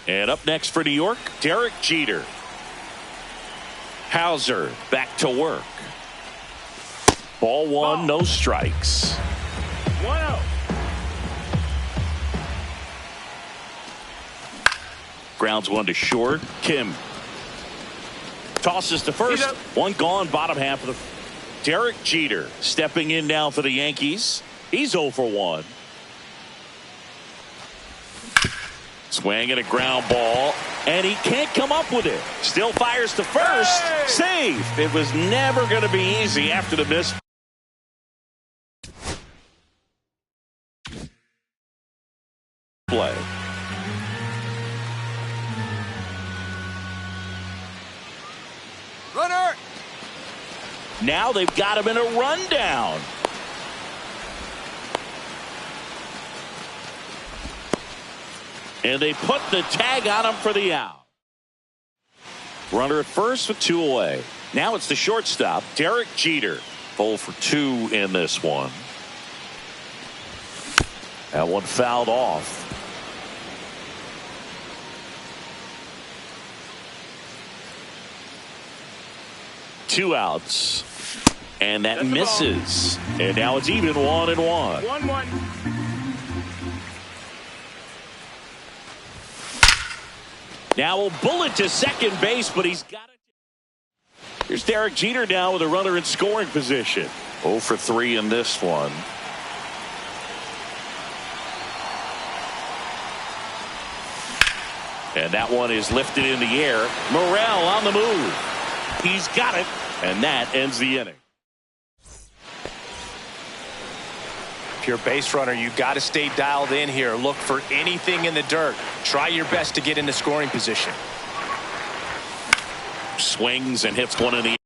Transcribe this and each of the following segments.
And up next for New York, Derek Jeter. Hauser back to work. Ball one, no strikes. 1-0. Grounds one to short. Kim tosses to first. One gone, bottom half of the. Derek Jeter stepping in now for the Yankees. He's 0 for 1. Swing and a ground ball, and he can't come up with it. Still fires to first. Hey! Save. It was never going to be easy after the miss. Play. Runner. Now they've got him in a rundown. And they put the tag on him for the out. Runner at first with 2 away. Now it's the shortstop, Derek Jeter. 0 for 2 in this one. That one fouled off. Two outs. And that misses. And now it's even 1-1. 1-1. Now a bullet to second base, but he's got it. Here's Derek Jeter now with a runner in scoring position. 0 for 3 in this one. And that one is lifted in the air. Morel on the move. He's got it, and that ends the inning. If you're a base runner, you got to stay dialed in here. Look for anything in the dirt. Try your best to get into scoring position. Swings and hits one in the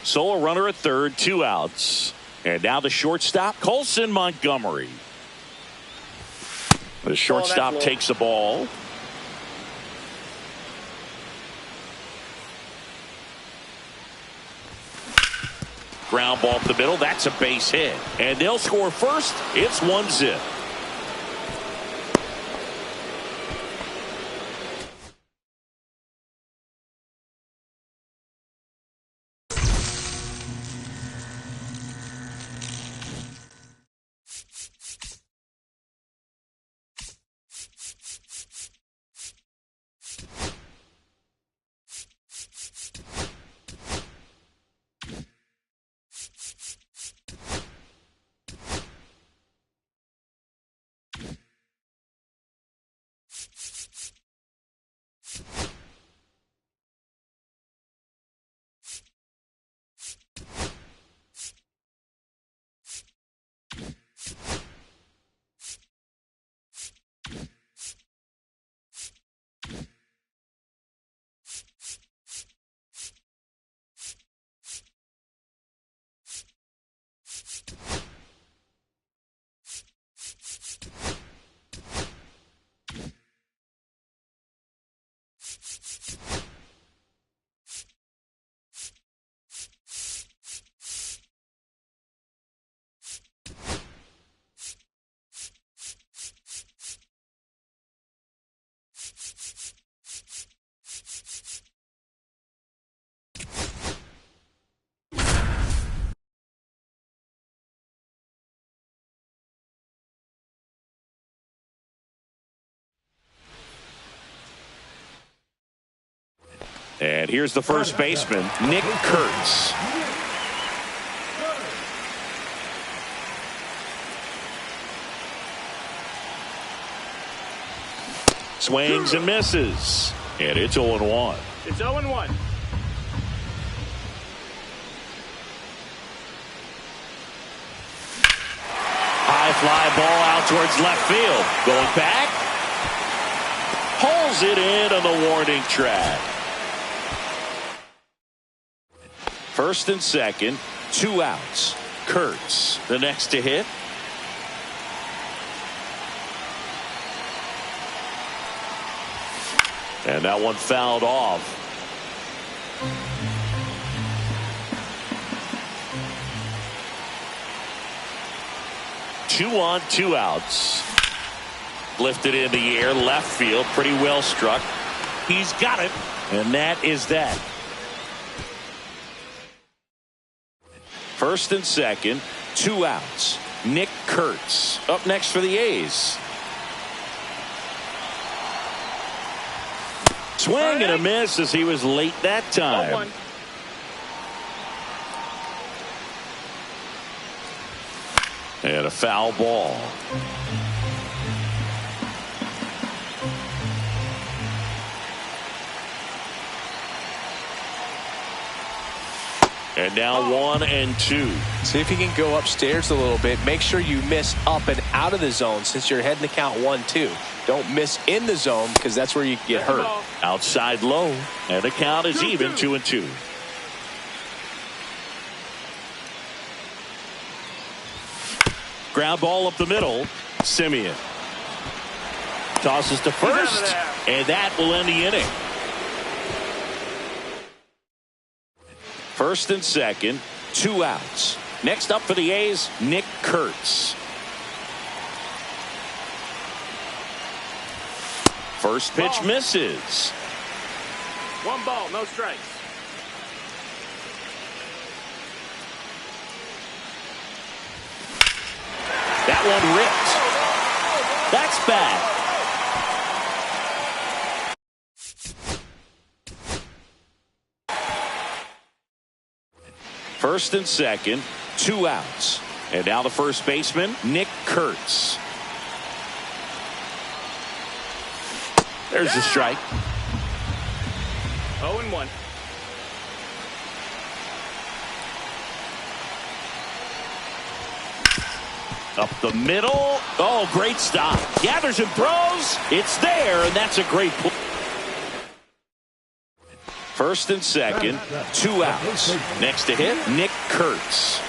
So a runner at third, 2 outs. And now the shortstop, Colson Montgomery. The shortstop takes the ball. Ground ball up the middle. That's a base hit. And they'll score first. It's 1-0. And here's the first baseman, Nick Kurtz. Swings and misses. And it's 0-1. It's 0-1. High fly ball out towards left field. Going back. Pulls it in on the warning track. First and second, 2 outs. Kurtz, the next to hit. And that one fouled off. Two on, 2 outs. Lifted in the air, left field, pretty well struck. He's got it, and that is that. First and second, 2 outs. Nick Kurtz up next for the A's. Swing and a miss as he was late that time. And a foul ball. And now 1-2. See if you can go upstairs a little bit. Make sure you miss up and out of the zone since you're heading to count 1-2. Don't miss in the zone because that's where you get hurt. Outside low. And the count is even 2-2. Ground ball up the middle. Simeon tosses to first. And that will end the inning. First and second, 2 outs. Next up for the A's, Nick Kurtz. First pitch misses. 1 ball, no strikes. That one ripped. That's bad. First and second, 2 outs. And now the first baseman, Nick Kurtz. There's the strike. 0-1. Up the middle. Oh, great stop. Gathers and throws. It's there, and that's a great play. First First and second, 2 outs. Next to hit, Nick Kurtz.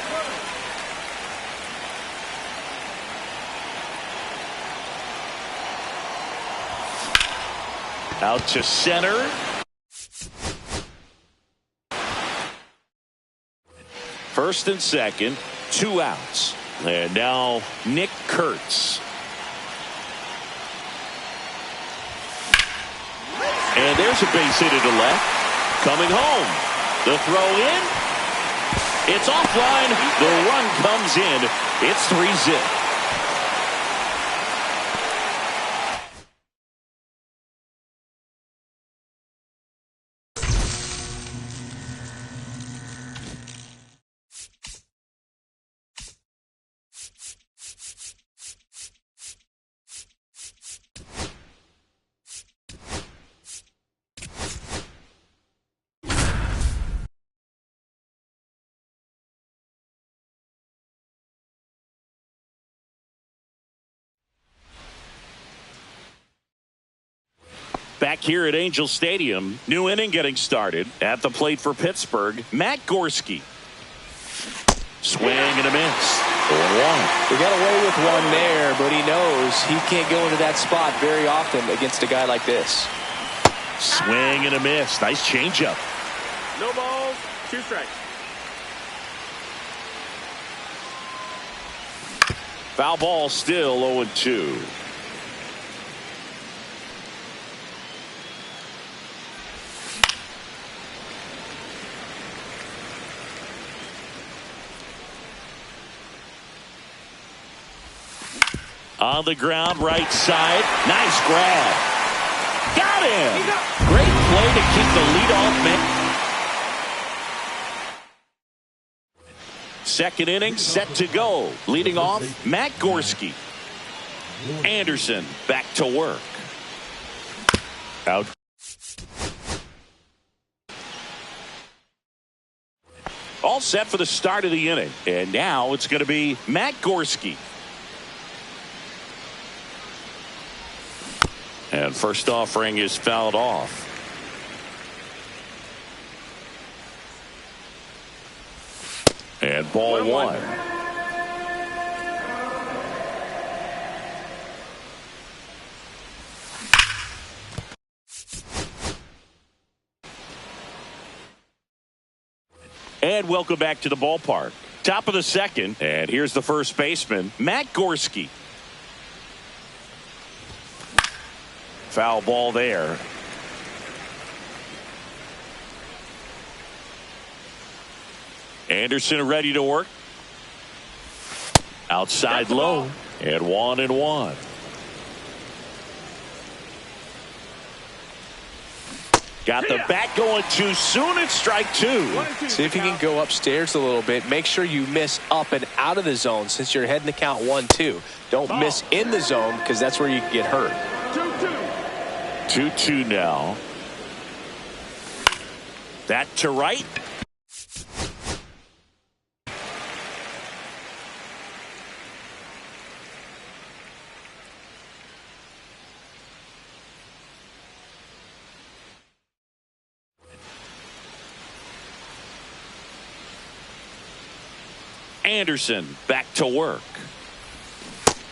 Out to center. First and second, 2 outs. And now Nick Kurtz. And there's a base hit to the left. Coming home. The throw in. It's offline. The run comes in. It's 3-zip. Back here at Angel Stadium, new inning getting started. At the plate for Pittsburgh, Matt Gorski. Swing and a miss. 0-1. He got away with one there, but he knows he can't go into that spot very often against a guy like this. Swing and a miss. Nice changeup. No balls, 2 strikes. Foul ball, still 0-2. On the ground, right side. Nice grab. Got him. Great play to keep the leadoff man. Second inning set to go. Leading off, Matt Gorski. Anderson back to work. Out. All set for the start of the inning. And now it's going to be Matt Gorski. And first offering is fouled off. And ball 1. And welcome back to the ballpark. Top of the second. And here's the first baseman, Matt Gorski. Foul ball there. Anderson ready to work. Outside low. And 1-1. Got the bat going too soon. It's strike 2. See if you can go upstairs a little bit. Make sure you miss up and out of the zone since you're heading to count 1-2. Don't miss in the zone because that's where you can get hurt. 2-2 now. That to right. Anderson back to work.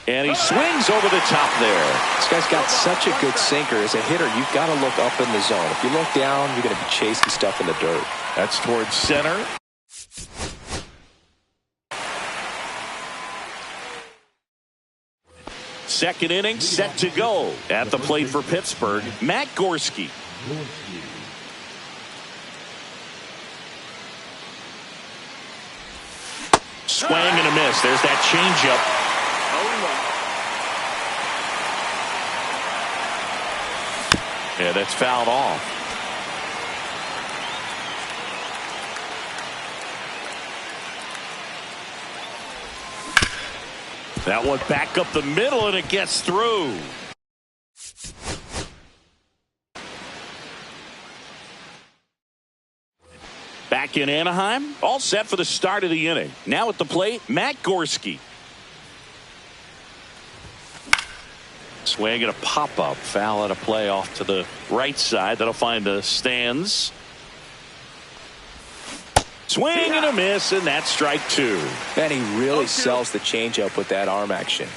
And he swings over the top there. This guy's got such a good sinker. As a hitter, you've got to look up in the zone. If you look down, you're going to be chasing stuff in the dirt. That's towards center. Second inning set to go. At the plate for Pittsburgh, Matt Gorski. Swing and a miss. There's that changeup. Yeah, that's fouled off. That one back up the middle, and it gets through. Back in Anaheim, all set for the start of the inning. Now at the plate, Matt Gorski. Swing and a pop-up. Foul at a play off to the right side. That'll find the stands. Swing and a miss, and that's strike two. And he really sells the changeup with that arm action.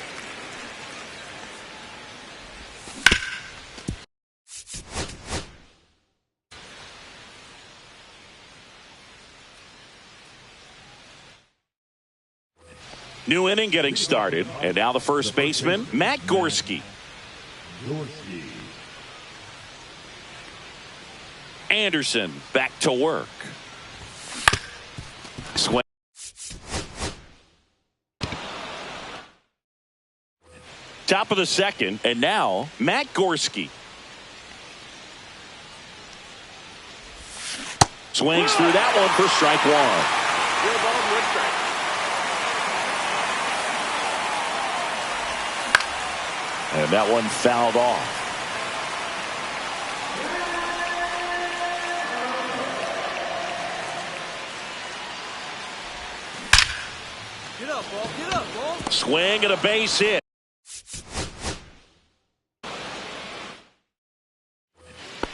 New inning getting started, and now the first baseman, Matt Gorski. Anderson back to work. Swing. Top of the second, and now Matt Gorski. Swings through that one for strike one. Zero balls, one strike. And that one fouled off. Get up, ball. Get up, ball. Swing and a base hit.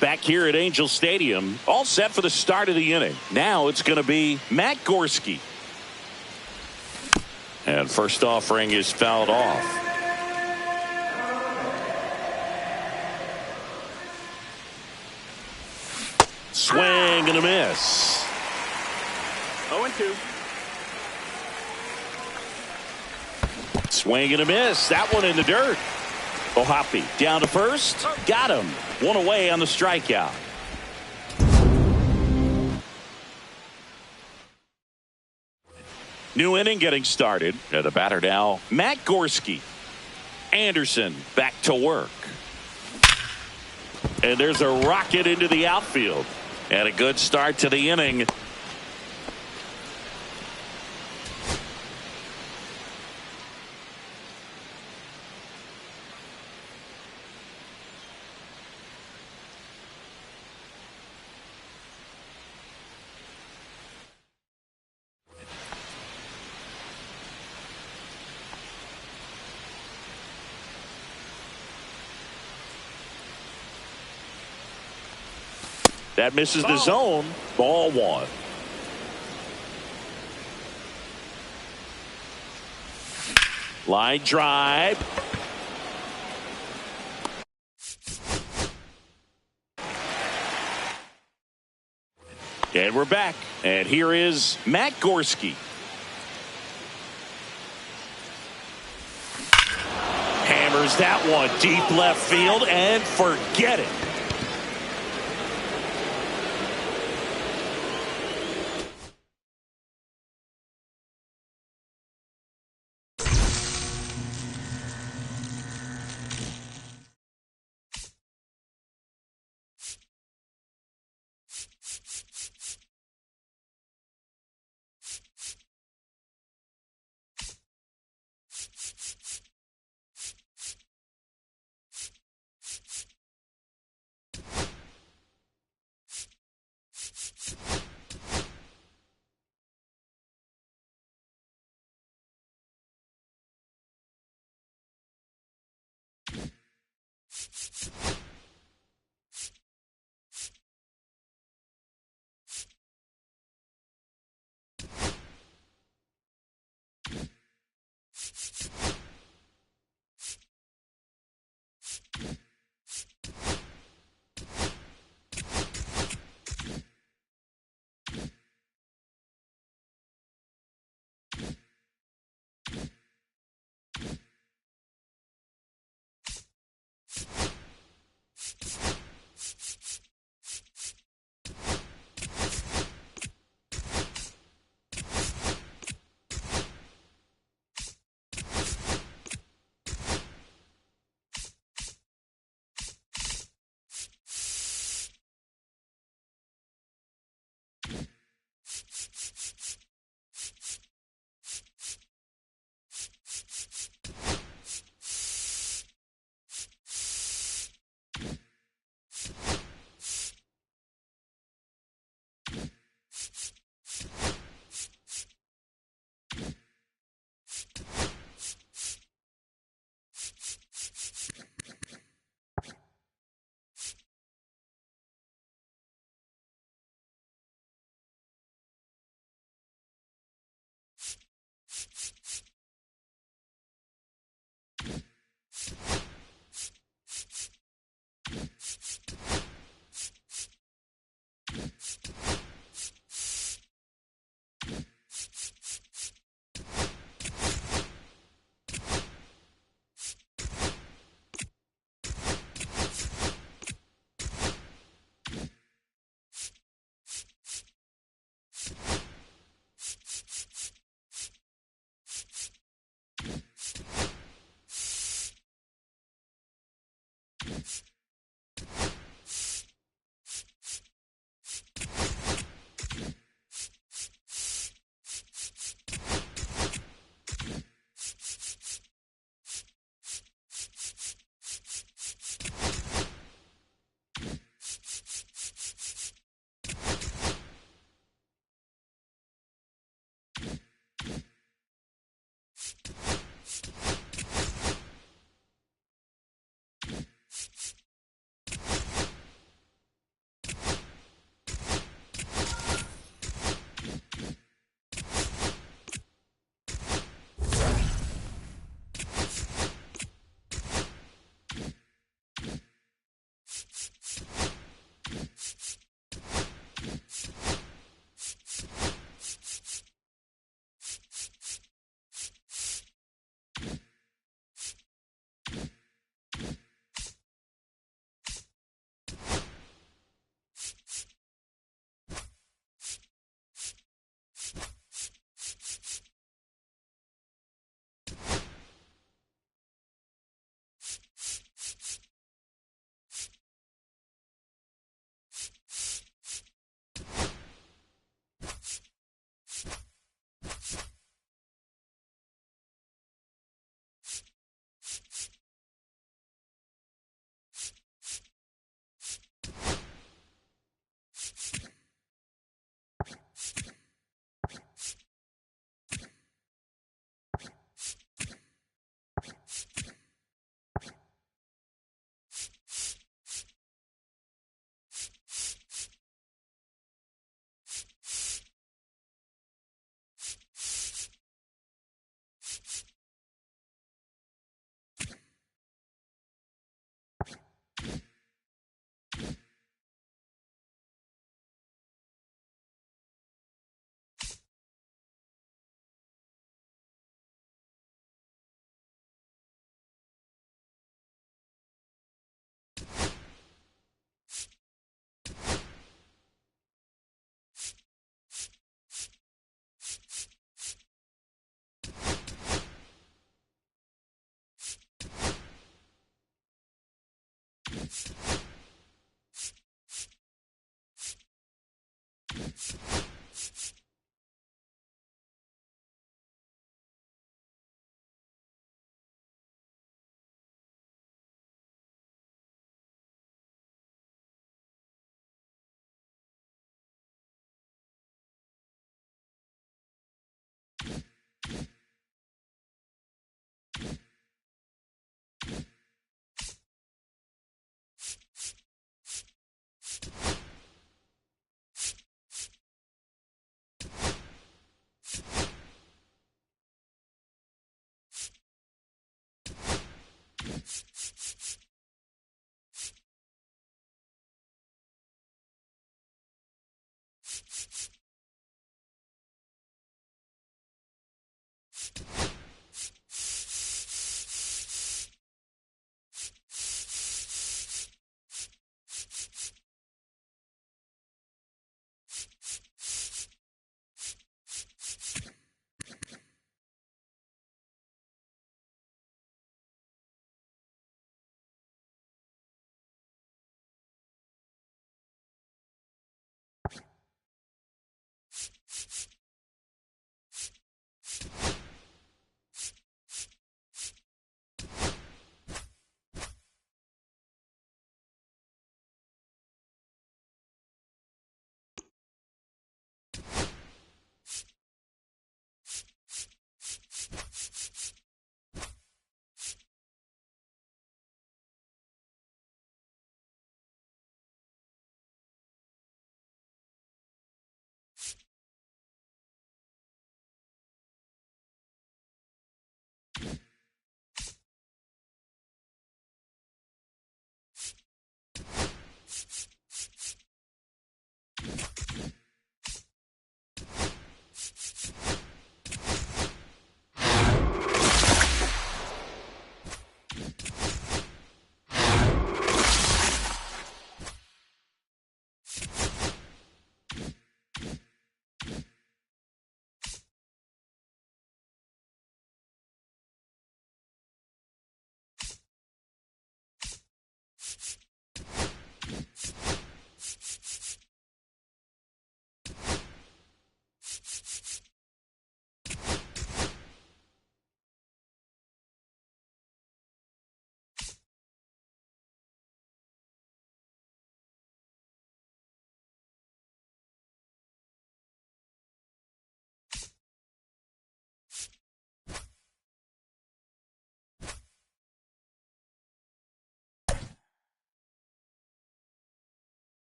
Back here at Angel Stadium, all set for the start of the inning. Now it's going to be Matt Gorski. And first offering is fouled off. Swing and a miss. 0-2. Swing and a miss. That one in the dirt. Ohapi down to first. Got him. One away on the strikeout. New inning getting started. And the batter now, Matt Gorski. Anderson back to work. And there's a rocket into the outfield. And a good start to the inning. That misses the zone. Ball one. Line drive. And we're back. And here is Matt Gorski. Hammers that one deep left field and forget it.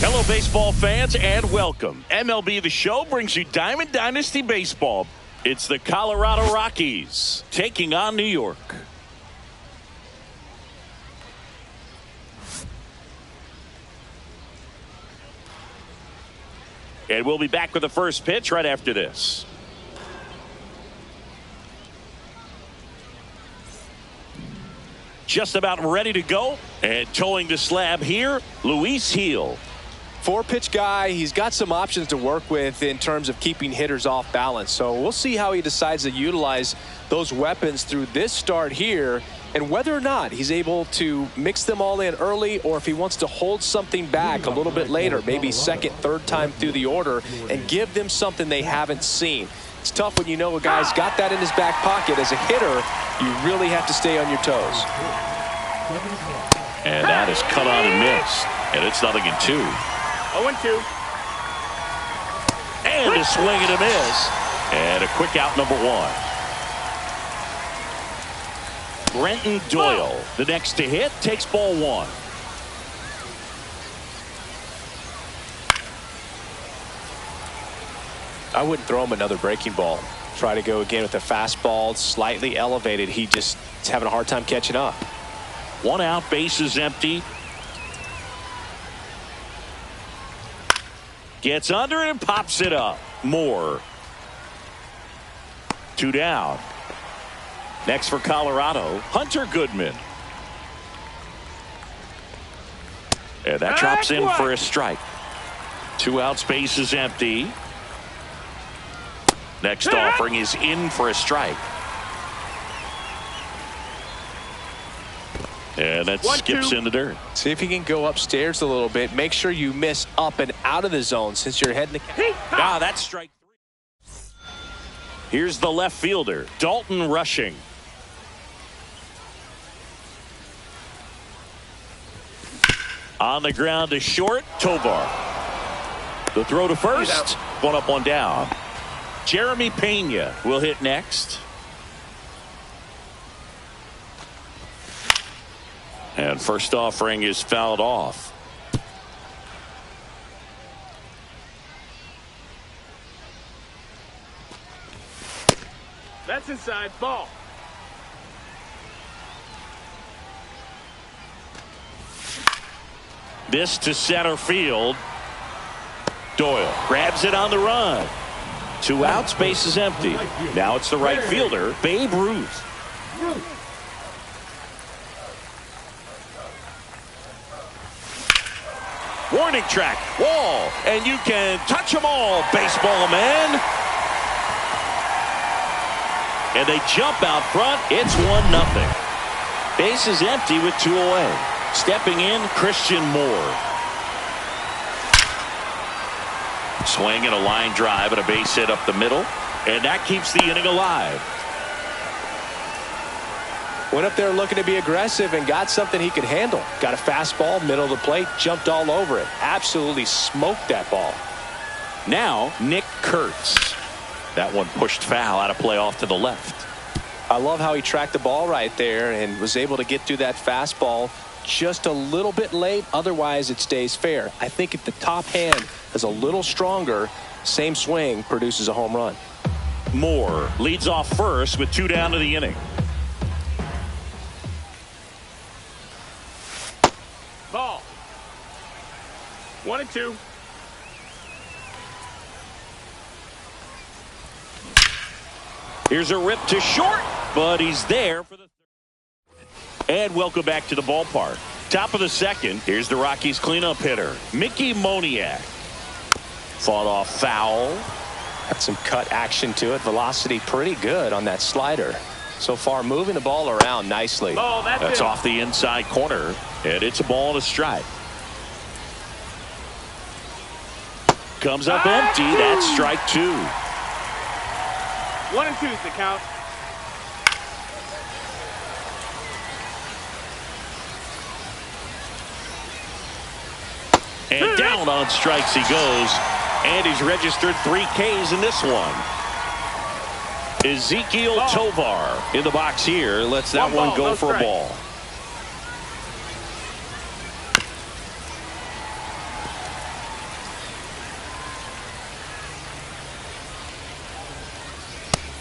Hello, baseball fans, and welcome. MLB The Show brings you Diamond Dynasty Baseball. It's the Colorado Rockies taking on New York. And we'll be back with the first pitch right after this. Just about ready to go. And towing the slab here, Luis Gil. Four-pitch guy. He's got some options to work with in terms of keeping hitters off balance. So we'll see how he decides to utilize those weapons through this start here, and whether or not he's able to mix them all in early, or if he wants to hold something back a little bit later, maybe second, third time through the order, and give them something they haven't seen. It's tough when you know a guy's got that in his back pocket. As a hitter, you really have to stay on your toes. And that is cut on and missed. And it's 0-2. 0-2. And a swing and a miss. And a quick out, number one. Brenton Doyle, the next to hit, takes ball one. I wouldn't throw him another breaking ball. Try to go again with a fastball, slightly elevated. He just is having a hard time catching up. One out, bases empty. Gets under it and pops it up. Moore. Two down. Next for Colorado, Hunter Goodman. And that drops in for a strike. Two outs, bases empty. Next offering is in for a strike. And that skips in the dirt. See if you can go upstairs a little bit. Make sure you miss up and out of the zone since you're heading to. Ah, that's strike Here's the left fielder, Dalton rushing. On the ground to short, Tovar. The throw to first, one up, one down. Jeremy Pena will hit next. And first offering is fouled off. That's inside. Ball. This to center field. Doyle grabs it on the run. 2 outs, base is empty. Now it's the right fielder, Babe Ruth. Warning track, wall, and you can touch them all, baseball man. And they jump out front. It's 1-0. Base is empty with 2 away. Stepping in, Christian Moore. Swing and a line drive and a base hit up the middle. And that keeps the inning alive. Went up there looking to be aggressive and got something he could handle. Got a fastball, middle of the plate, jumped all over it. Absolutely smoked that ball. Now, Nick Kurtz. That one pushed foul out of play off to the left. I love how he tracked the ball right there and was able to get through that fastball just a little bit late. Otherwise, it stays fair. I think if the top hand is a little stronger, same swing produces a home run. Moore leads off first with 2 down to the inning. Ball. 1-2. Here's a rip to short, but he's there for the third. And welcome back to the ballpark. Top of the second, here's the Rockies cleanup hitter, Mickey Moniak. Fought off foul. Got some cut action to it. Velocity pretty good on that slider. So far moving the ball around nicely. Oh, That's off the inside corner, and it's a ball and a strike. Comes up empty. That's strike 2. 1-2 is the count. And down on strikes he goes. And he's registered 3 Ks in this one. Ezekiel Tovar in the box here. Lets that one go for a ball.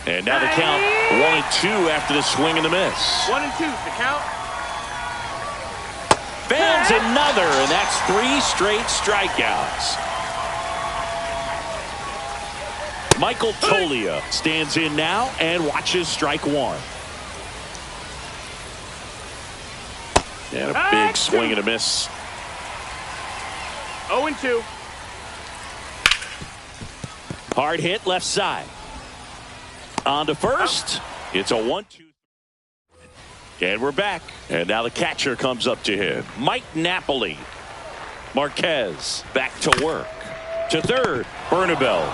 And now the count 1-2 after the swing and the miss. 1-2 is the count. Fans another, and that's 3 straight strikeouts. Michael Toglia stands in now and watches strike 1. And a big swing and a miss. 0-2. Hard hit left side. On to first. It's a 1-2. And we're back. And now the catcher comes up to him. Mike Napoli. Marquez back to work. To third. Bernabel.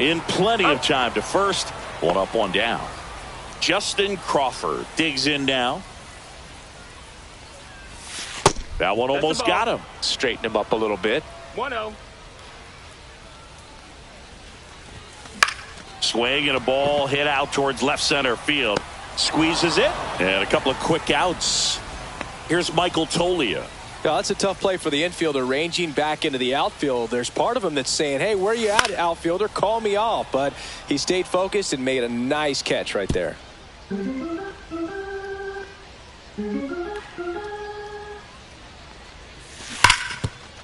In plenty of time to first. 1 up, 1 down. Justin Crawford digs in now. That one almost got him. Straighten him up a little bit. 1-0. Swing and a ball hit out towards left center field. Squeezes it. And a couple of quick outs. Here's Michael Toglia. Yeah, that's a tough play for the infielder, ranging back into the outfield. There's part of him that's saying, hey, where you at, outfielder? Call me off. But he stayed focused and made a nice catch right there.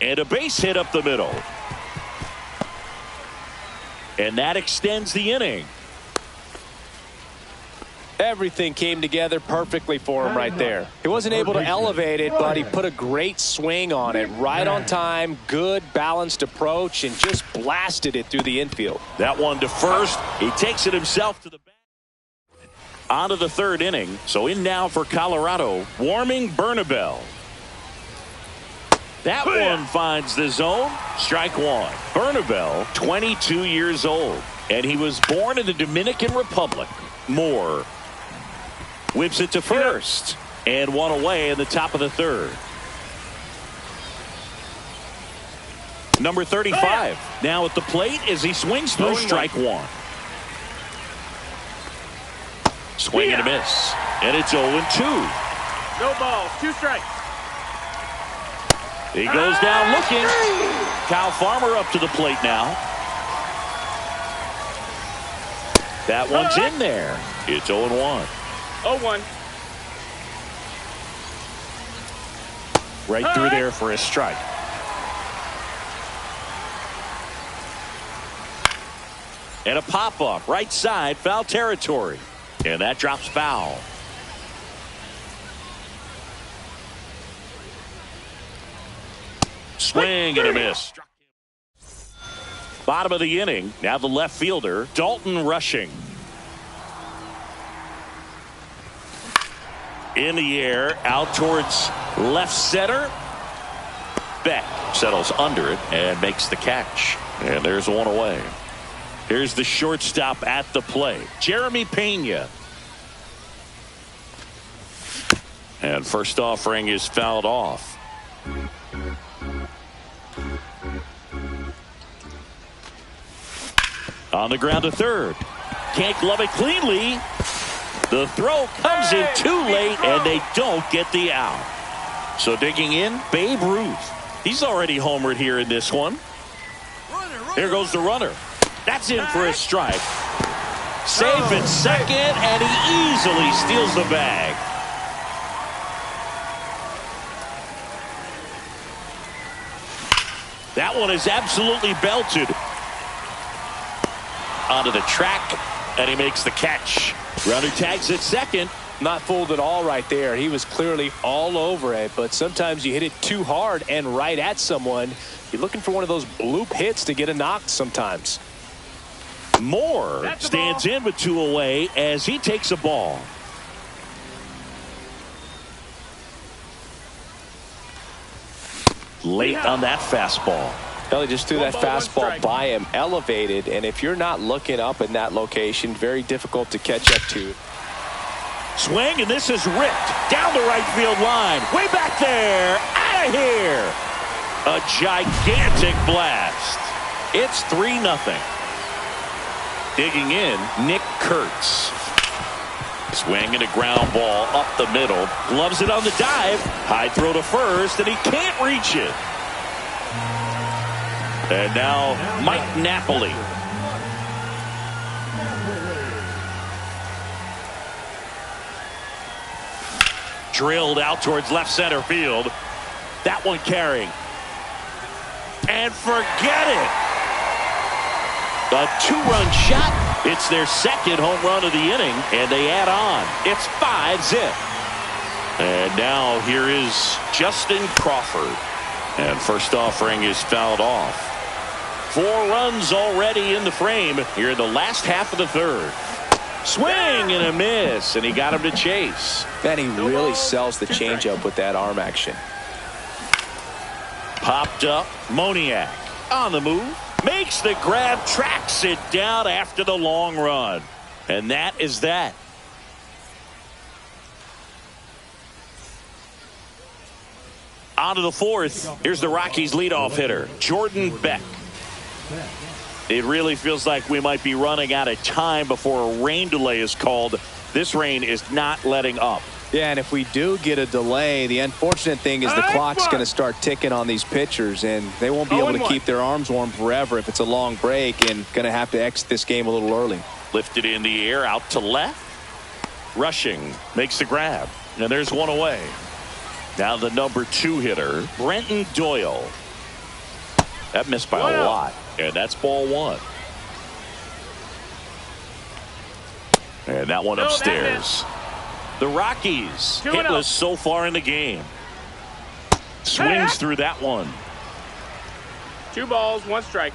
And a base hit up the middle. And that extends the inning. Everything came together perfectly for him right there. He wasn't able to elevate it, but he put a great swing on it. Right on time, good balanced approach, and just blasted it through the infield. That one to first. He takes it himself to the back. On to the third inning. So in now for Colorado, Warming Bernabel. That one finds the zone. Strike 1. Bernabel, 22 years old. And he was born in the Dominican Republic. Moore whips it to first. And one away in the top of the third. Number 35 now at the plate as he swings through strike one. Swing and a miss. And it's 0-2. No balls, 2 strikes. He goes down looking. Kyle Farmer up to the plate now. That one's in there. It's 0-1. 0-1. Right through there for a strike. And a pop-up right side, foul territory. And that drops foul. Swing and a miss. Bottom of the inning. Now the left fielder, Dalton Rushing. In the air, out towards left center. Beck settles under it and makes the catch. And there's one away. Here's the shortstop at the plate, Jeremy Pena. And first offering is fouled off. On the ground to third. Can't glove it cleanly. The throw comes in too late, and they don't get the out. So digging in, Babe Ruth. He's already homered here in this one. Here goes the runner. That's in for a strike. Safe at second, and he easily steals the bag. That one is absolutely belted. Onto the track, and he makes the catch. Runner tags at second. Not fooled at all right there. He was clearly all over it, but sometimes you hit it too hard and right at someone. You're looking for one of those bloop hits to get a knock sometimes. Moore stands in with 2 away as he takes a ball. Late on that fastball. He just threw that fastball by him, elevated, and if you're not looking up in that location, very difficult to catch up to. Swing, and this is ripped down the right field line. Way back there. Out of here. A gigantic blast. It's 3-0. Digging in, Nick Kurtz. Swing and a ground ball up the middle. Gloves it on the dive. High throw to first, and he can't reach it. And now Mike Napoli. Drilled out towards left center field. That one carrying. And forget it. A 2-run shot. It's their second home run of the inning, and they add on. It's 5-zip. And now here is Justin Crawford. And first offering is fouled off. 4 runs already in the frame here in the last half of the third. Swing and a miss, and he got him to chase. Man, he really sells the changeup with that arm action. Popped up, Moniak on the move. Makes the grab, tracks it down after the long run. And that is that. On to the fourth. Here's the Rockies leadoff hitter, Jordan Beck. It really feels like we might be running out of time before a rain delay is called. This rain is not letting up. Yeah, and if we do get a delay, the unfortunate thing is the clock's going to start ticking on these pitchers, and they won't be able to keep their arms warm forever if it's a long break, and going to have to exit this game a little early. Lifted in the air out to left. Rushing makes the grab, and there's one away. Now the number 2 hitter, Brenton Doyle. That missed by a lot, and that's ball 1. And that one upstairs. The Rockies hitless so far in the game. Swings through that one. 2 balls, 1 strike.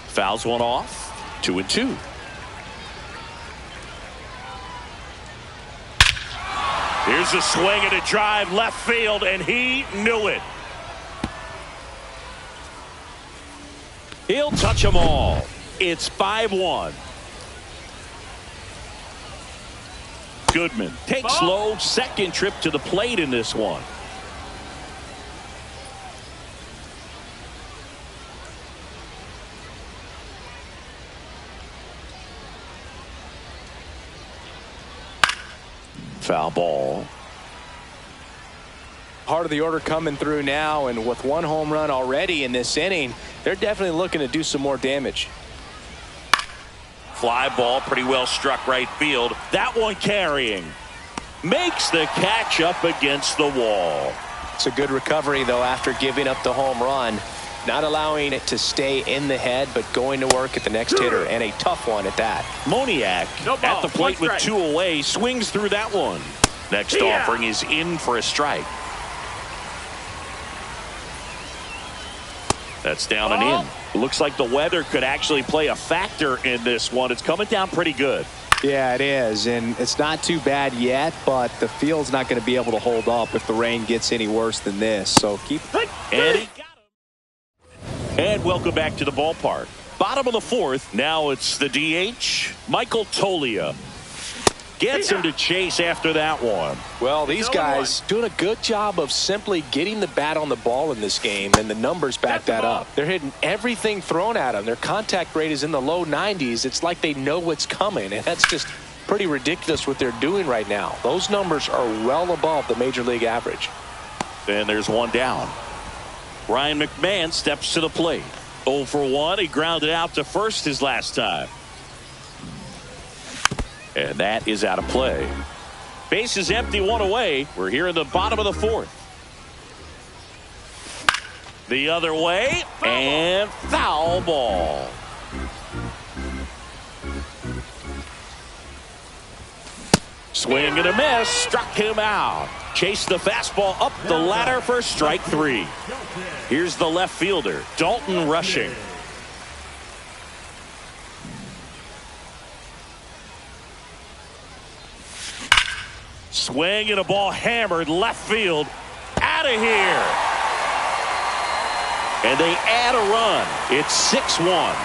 Fouls one off. 2-2. Here's a swing and a drive left field, and he knew it. He'll touch them all. It's 5-1. Goodman takes slow second trip to the plate in this one. Foul ball. Heart of the order coming through now, and with one home run already in this inning, they're definitely looking to do some more damage. Fly ball, pretty well struck right field. That one carrying. Makes the catch up against the wall. It's a good recovery, though, after giving up the home run. Not allowing it to stay in the head, but going to work at the next hitter, and a tough one at that. Moniak at the plate with 2 away, swings through that one. Next offering is in for a strike. That's down and in. It looks like the weather could actually play a factor in this one. It's coming down pretty good. Yeah, it is, and it's not too bad yet, but the field's not going to be able to hold up if the rain gets any worse than this. So keep. And he got him. And welcome back to the ballpark. Bottom of the 4th. Now it's the DH, Michael Toglia. Gets him to chase after that one. Well, these guys doing a good job of simply getting the bat on the ball in this game, and the numbers back that up. They're hitting everything thrown at them. Their contact rate is in the low 90s. It's like they know what's coming, and that's just pretty ridiculous what they're doing right now. Those numbers are well above the major league average. And there's one down. Ryan McMahon steps to the plate. 0 for 1. He grounded out to first his last time. And that is out of play. Base is empty, 1 away. We're here in the bottom of the 4th. The other way, and foul ball. Swing and a miss, struck him out. Chased the fastball up the ladder for strike 3. Here's the left fielder, Dalton Rushing. Swing and a ball hammered left field. Out of here. And they add a run. It's 6-1.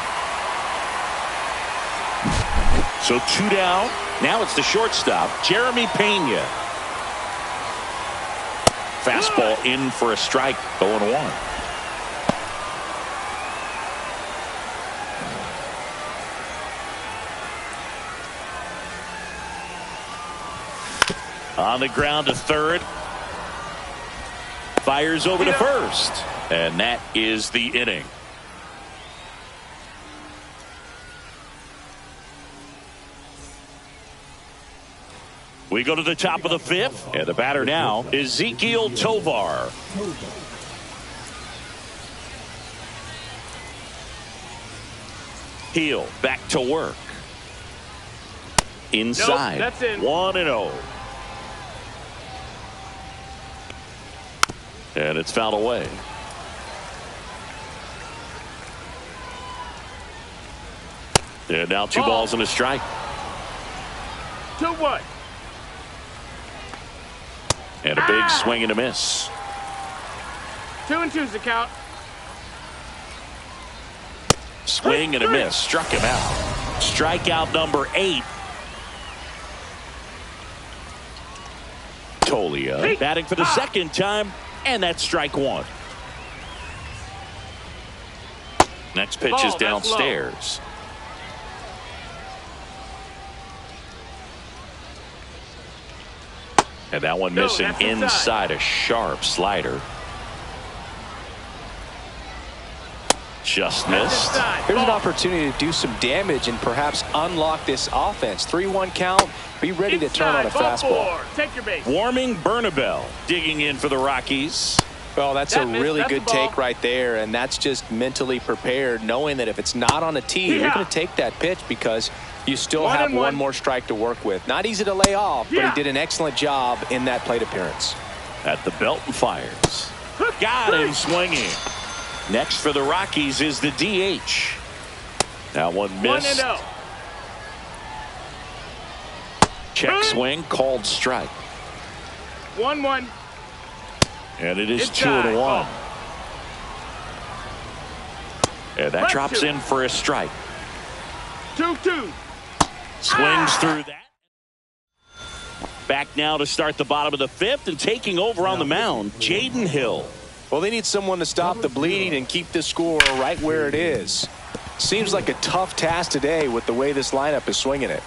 So 2 down. Now it's the shortstop, Jeremy Pena. Fastball in for a strike, 0-1. On the ground to third. Fires over to first. And that is the inning. We go to the top of the 5th. And the batter now, Ezequiel Tovar. Heel back to work. Inside. Nope, that's in. 1-0. And it's fouled away. And now 2 balls and a strike. 2-1. And a big swing and a miss. 2-2's the count. Swing and a miss. Struck him out. Strikeout number 8. Toglia batting for the second time. And that's strike 1. Next pitch is downstairs. And that one missing inside, a sharp slider. Just missed. Here's an opportunity to do some damage and perhaps unlock this offense. 3-1 count. Be ready to turn on a fastball. Take your base. Warming Bernabel digging in for the Rockies. Well, that's a really good take right there, and that's just mentally prepared, knowing that if it's not on a tee, you're going to take that pitch because you still have one more strike to work with. Not easy to lay off, but he did an excellent job in that plate appearance. At the belt and fires. Got him swinging. Next for the Rockies is the DH. That one missed. 1-0. Check swing, called strike. 1-1. And it is 2-1. And that drops in for a strike. 2-2. Swings through that. Back now to start the bottom of the fifth, and taking over on the mound, Jaden Hill. Well, they need someone to stop the bleeding and keep this score right where it is. Seems like a tough task today with the way this lineup is swinging it.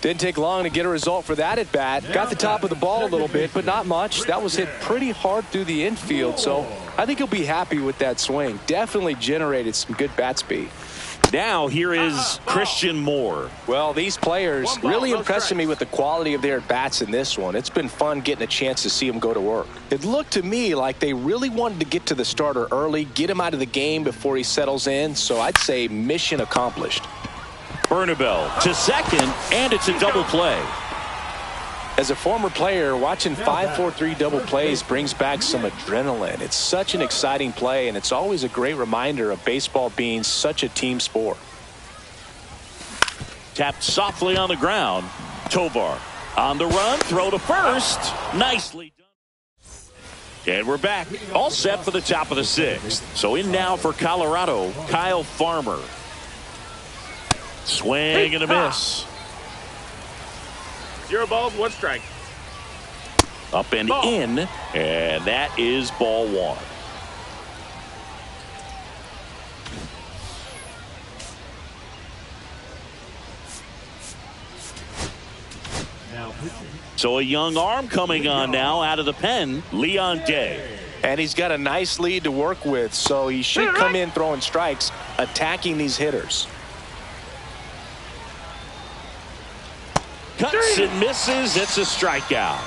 Didn't take long to get a result for that at bat. Got the top of the ball a little bit, but not much. That was hit pretty hard through the infield, so I think he'll be happy with that swing. Definitely generated some good bat speed. Now here is Christian Moore. Well, these players really impressing me with the quality of their bats in this one. It's been fun getting a chance to see them go to work. It looked to me like they really wanted to get to the starter early, get him out of the game before he settles in, so I'd say mission accomplished. Bernabel to second, and it's a double play. As a former player, watching 5-4-3 double plays brings back some adrenaline. It's such an exciting play, and it's always a great reminder of baseball being such a team sport. Tapped softly on the ground. Tovar on the run, throw to first. Nicely done. And we're back, all set for the top of the sixth. So in now for Colorado, Kyle Farmer. Swing and a miss. 0 balls, 1 strike. Up and in, and that is ball 1. So a young arm coming on now out of the pen, Leon Day. And he's got a nice lead to work with, so he should come in throwing strikes, attacking these hitters. Cuts and misses. It's a strikeout.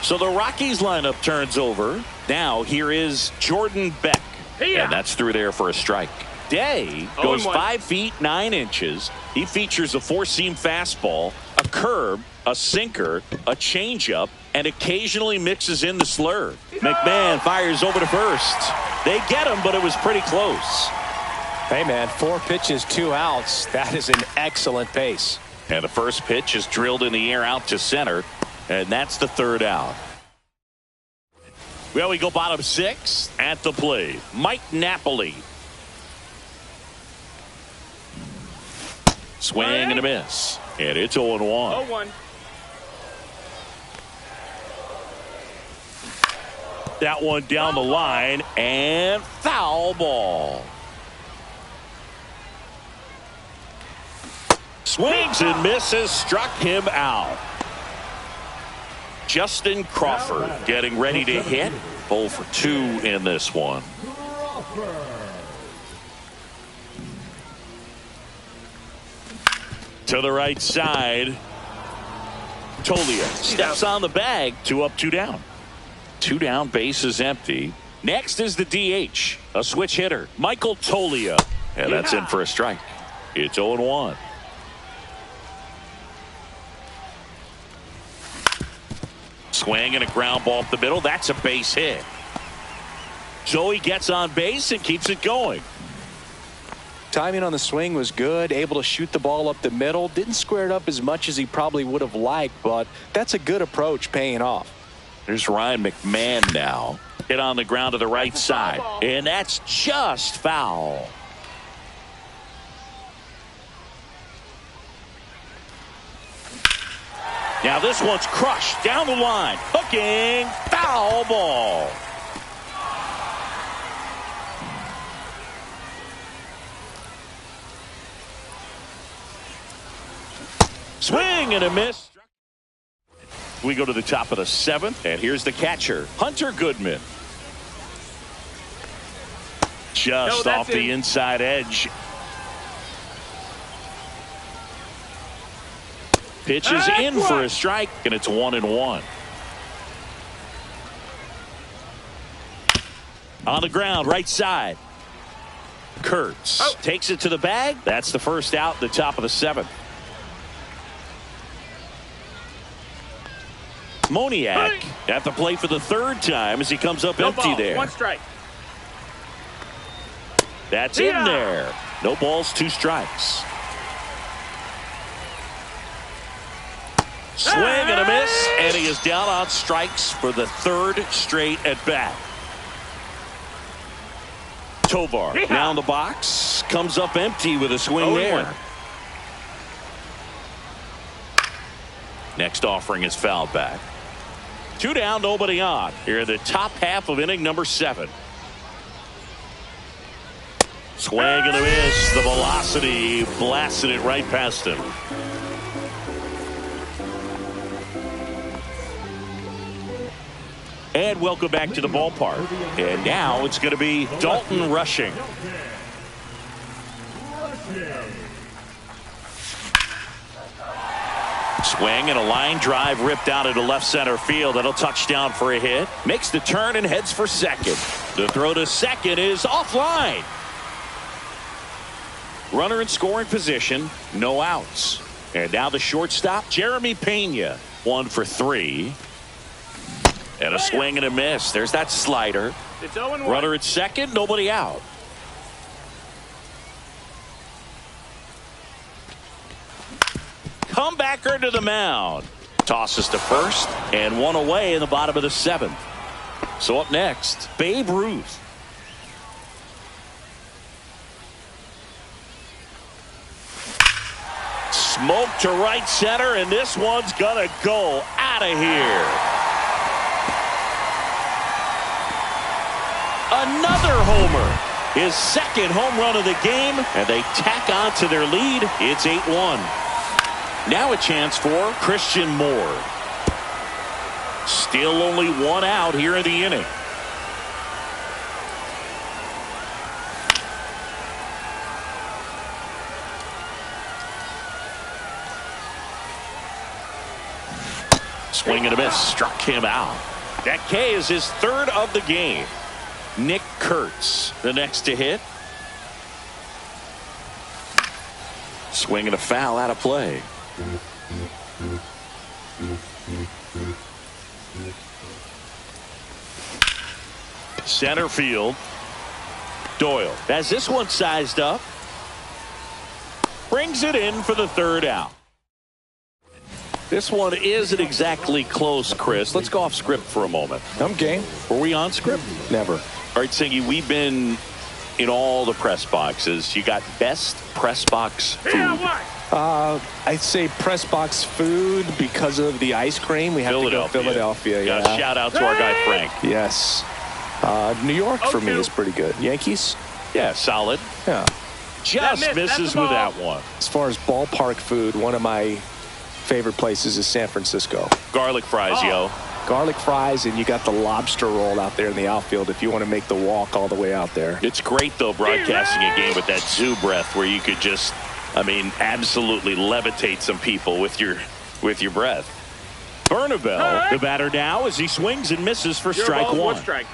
So the Rockies lineup turns over. Now here is Jordan Beck. And that's through there for a strike. Day goes 5 feet 9 inches. He features a 4-seam fastball, a curve, a sinker, a changeup, and occasionally mixes in the slurve. McMahon fires over to first. They get him, but it was pretty close. Hey, man, 4 pitches, 2 outs. That is an excellent pace. And the first pitch is drilled in the air out to center, and that's the 3rd out. Well, we go bottom 6 at the plate. Mike Napoli. Swing and a miss. And it's 0-1. 0-1. That one down the line, and foul ball. Swings and misses, struck him out. Justin Crawford getting ready to hit. 0 for 2 in this one. To the right side. Tolia steps on the bag. 2 up, 2 down. 2 down, base is empty. Next is the DH, a switch hitter, Michael Tolia. And that's in for a strike. It's 0-1. Swing and a ground ball up the middle. That's a base hit. So he gets on base and keeps it going. Timing on the swing was good. Able to shoot the ball up the middle. Didn't square it up as much as he probably would have liked, but that's a good approach, paying off. There's Ryan McMahon now. Hit on the ground to the right side. And that's just foul. Now this one's crushed down the line. Hooking. Foul ball. Swing and a miss. We go to the top of the 7th, and here's the catcher, Hunter Goodman. Just off the inside edge. Pitch is in for a strike, and it's 1-1. On the ground, right side. Kurtz takes it to the bag. That's the first out, the top of the 7th. Moniak at the plate for the 3rd time as he comes up empty there. 1 strike. That's in there. No balls, 2 strikes. Swing and a miss, and he is down on strikes for the 3rd straight at bat. Tovar now in the box, comes up empty with a swing there. Next offering is fouled back. 2 down, nobody on. Here in the top half of inning number 7. Swing and a miss. The velocity blasted it right past him. And welcome back to the ballpark. And now it's going to be Dalton rushing. Swing and a line drive ripped out into left center field. That'll touch down for a hit. Makes the turn and heads for second. The throw to second is offline. Runner in scoring position. No outs. And now the shortstop, Jeremy Pena. 1 for 3. And a swing and a miss. There's that slider. It's 0-1. Runner at second. Nobody out. Comebacker to the mound. Tosses to first and 1 away in the bottom of the 7th. So up next, Babe Ruth. Smoke to right center, and this one's gonna go out of here. Another homer. His second home run of the game, and they tack on to their lead. It's 8-1. Now a chance for Christian Moore. Still only 1 out here in the inning. Swing and a miss. Struck him out. That K is his 3rd of the game. Nick Kurtz, the next to hit. Swing and a foul out of play. Center field. Doyle has this one sized up. Brings it in for the 3rd out. This one isn't exactly close, Chris. Let's go off script for a moment. I'm game. Were we on script? Never. All right, Singy, we've been in all the press boxes. You got best press box food. I'd say press box food because of the ice cream. We have to go Philadelphia. Yeah. Shout out to our guy Frank. Yes. New York for me is pretty good. Yankees? Yeah, solid. Yeah. Just misses with that one. As far as ballpark food, one of my favorite places is San Francisco. Garlic fries, yo. Garlic fries, and you got the lobster roll out there in the outfield if you want to make the walk all the way out there. It's great, though, broadcasting a game with that zoo breath where you could just, absolutely levitate some people with your breath. Bernabell, the batter now, as he swings and misses for strike 1. Strike.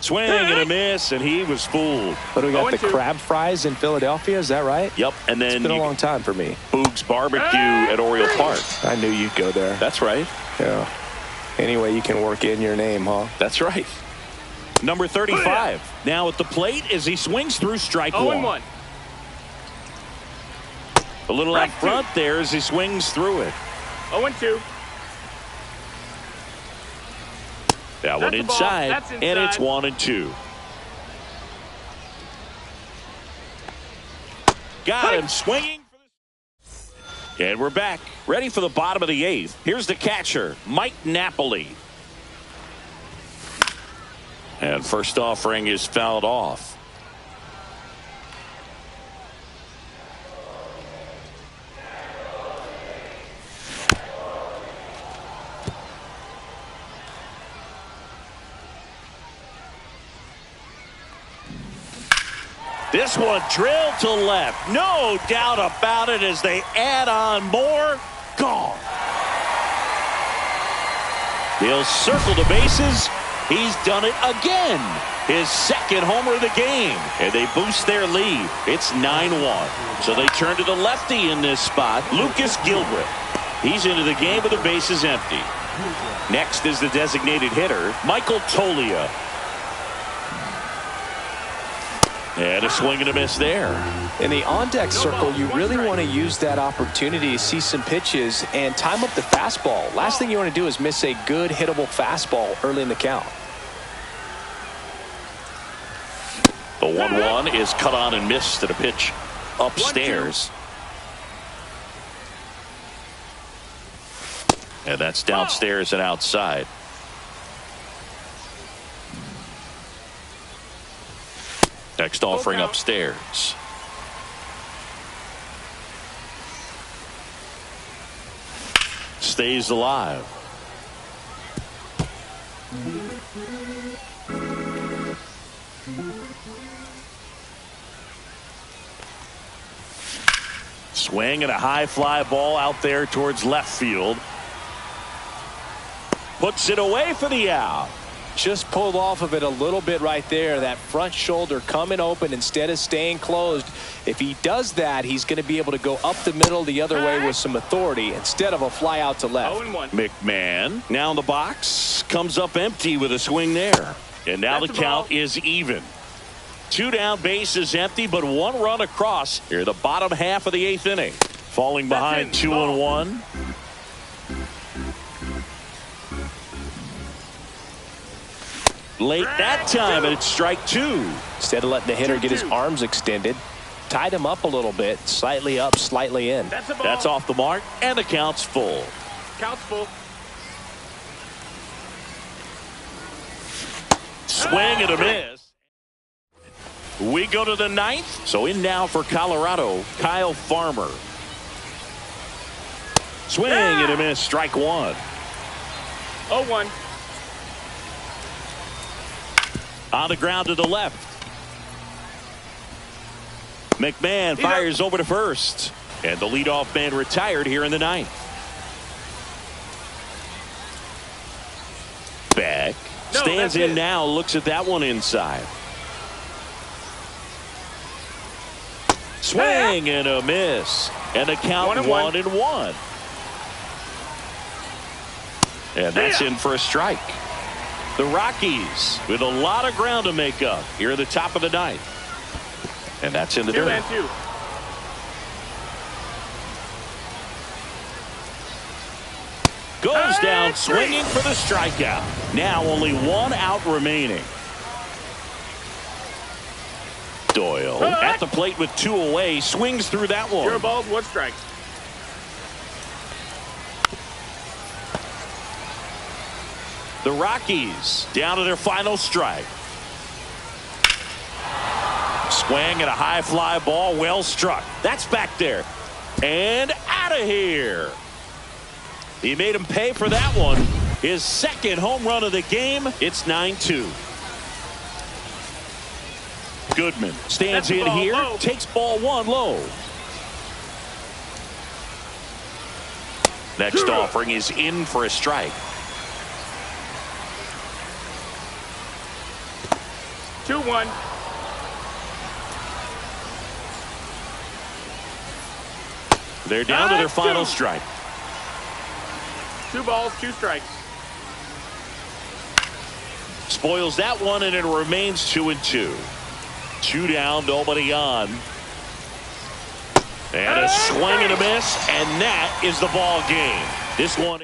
Swing and a miss, and he was fooled. But we got the crab fries in Philadelphia, is that right? Yep, and then it's been a long time for me. Boog's Barbecue at Oriole Park. I knew you'd go there. That's right. Yeah. Anyway, you can work in your name, huh? That's right. Number 35 now at the plate as he swings through strike 1. A little out front there as he swings through it. 0-2. That one inside, and it's 1-2. Got him swinging. And we're back, ready for the bottom of the 8th. Here's the catcher, Mike Napoli. And first offering is fouled off. This one drilled to left. No doubt about it as they add on more. Gone. He'll circle the bases. He's done it again. His 2nd homer of the game. And they boost their lead. It's 9-1. So they turn to the lefty in this spot, Lucas Gilbert. He's into the game with the bases empty. Next is the designated hitter, Michael Toglia. And a swing and a miss there. In the on-deck circle, you really want to use that opportunity to see some pitches and time up the fastball. Last thing you want to do is miss a good hittable fastball early in the count. The 1-1 is cut on and missed at a pitch upstairs. 1-2. And that's downstairs and outside. Next offering upstairs. Stays alive. Swing and a high fly ball out there towards left field. Puts it away for the out. Just pulled off of it a little bit right there. That front shoulder coming open instead of staying closed. If he does that, he's going to be able to go up the middle the other way with some authority instead of a fly out to left. 0-1. McMahon now in the box, comes up empty with a swing there. And now the count is even. 2 down, bases empty, but 1 run across here the bottom half of the 8th inning. Falling behind 2-1. Late that time, and it's strike 2. Instead of letting the hitter get his arms extended, tied him up a little bit, slightly up, slightly in. That's off the mark, and the count's full. Count's full. Swing and a miss. We go to the 9th. So in now for Colorado, Kyle Farmer. Swing and a miss, strike 1. 0-1. On the ground to the left. McMahon fires over to first. And the leadoff man retired here in the 9th. Beck stands in now, looks at that one inside. Swing and a miss. And the count 1-1. And that's in for a strike. The Rockies with a lot of ground to make up here at the top of the 9th. And that's in the dirt. 2-2. Goes down swinging for the strikeout. Now only 1 out remaining. Doyle at the plate with 2 away. Swings through that one. 0 balls, 1 strike. The Rockies down to their final strike. Swing and a high fly ball, well struck. That's back there. And out of here. He made him pay for that one. His 2nd home run of the game. It's 9-2. Goodman stands in here, low. Takes ball 1 low. Next offering is in for a strike. 2-1. They're down to their final strike. 2 balls, 2 strikes. Spoils that one, and it remains 2-2. 2 down, nobody on. And a swing and a miss, and that is the ball game. This one.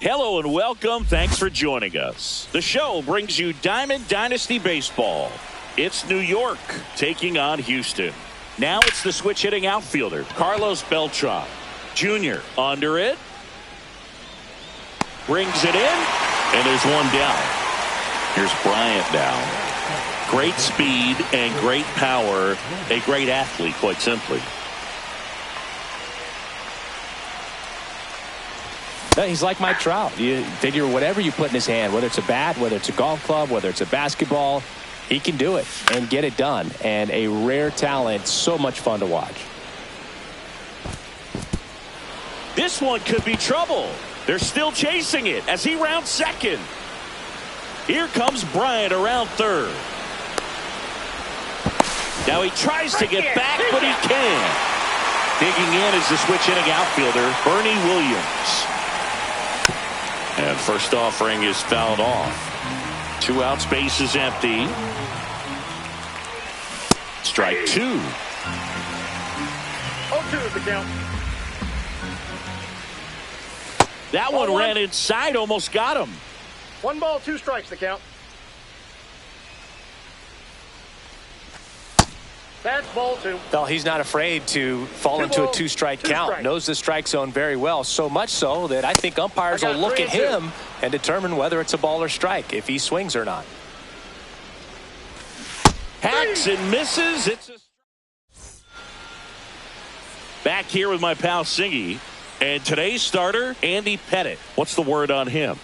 Hello and welcome. Thanks for joining us. The show brings you Diamond Dynasty Baseball. It's New York taking on Houston. Now it's the switch hitting outfielder, Carlos Beltran. Jr. under it. Brings it in, and there's one down. Here's Bryant now. Great speed and great power. A great athlete, quite simply. He's like Mike Trout. You figure whatever you put in his hand, whether it's a bat, whether it's a golf club, whether it's a basketball, he can do it and get it done. And a rare talent, so much fun to watch. This one could be trouble. They're still chasing it as he rounds second. Here comes Bryant around third. Now he tries to get back, but he can't. Digging in is the switch hitting outfielder, Bernie Williams. And first offering is fouled off. 2 outs, base is empty. Strike 2. 0-2 is the count. That one ran inside, almost got him. 1 ball, 2 strikes the count. That's ball 2. Well, he's not afraid to fall into a 2-strike count. Knows the strike zone very well, so much so that I think umpires will look at him and determine whether it's a ball or strike, if he swings or not. Hacks and misses. It's a... Back here with my pal Singy. And today's starter, Andy Pettit. What's the word on him?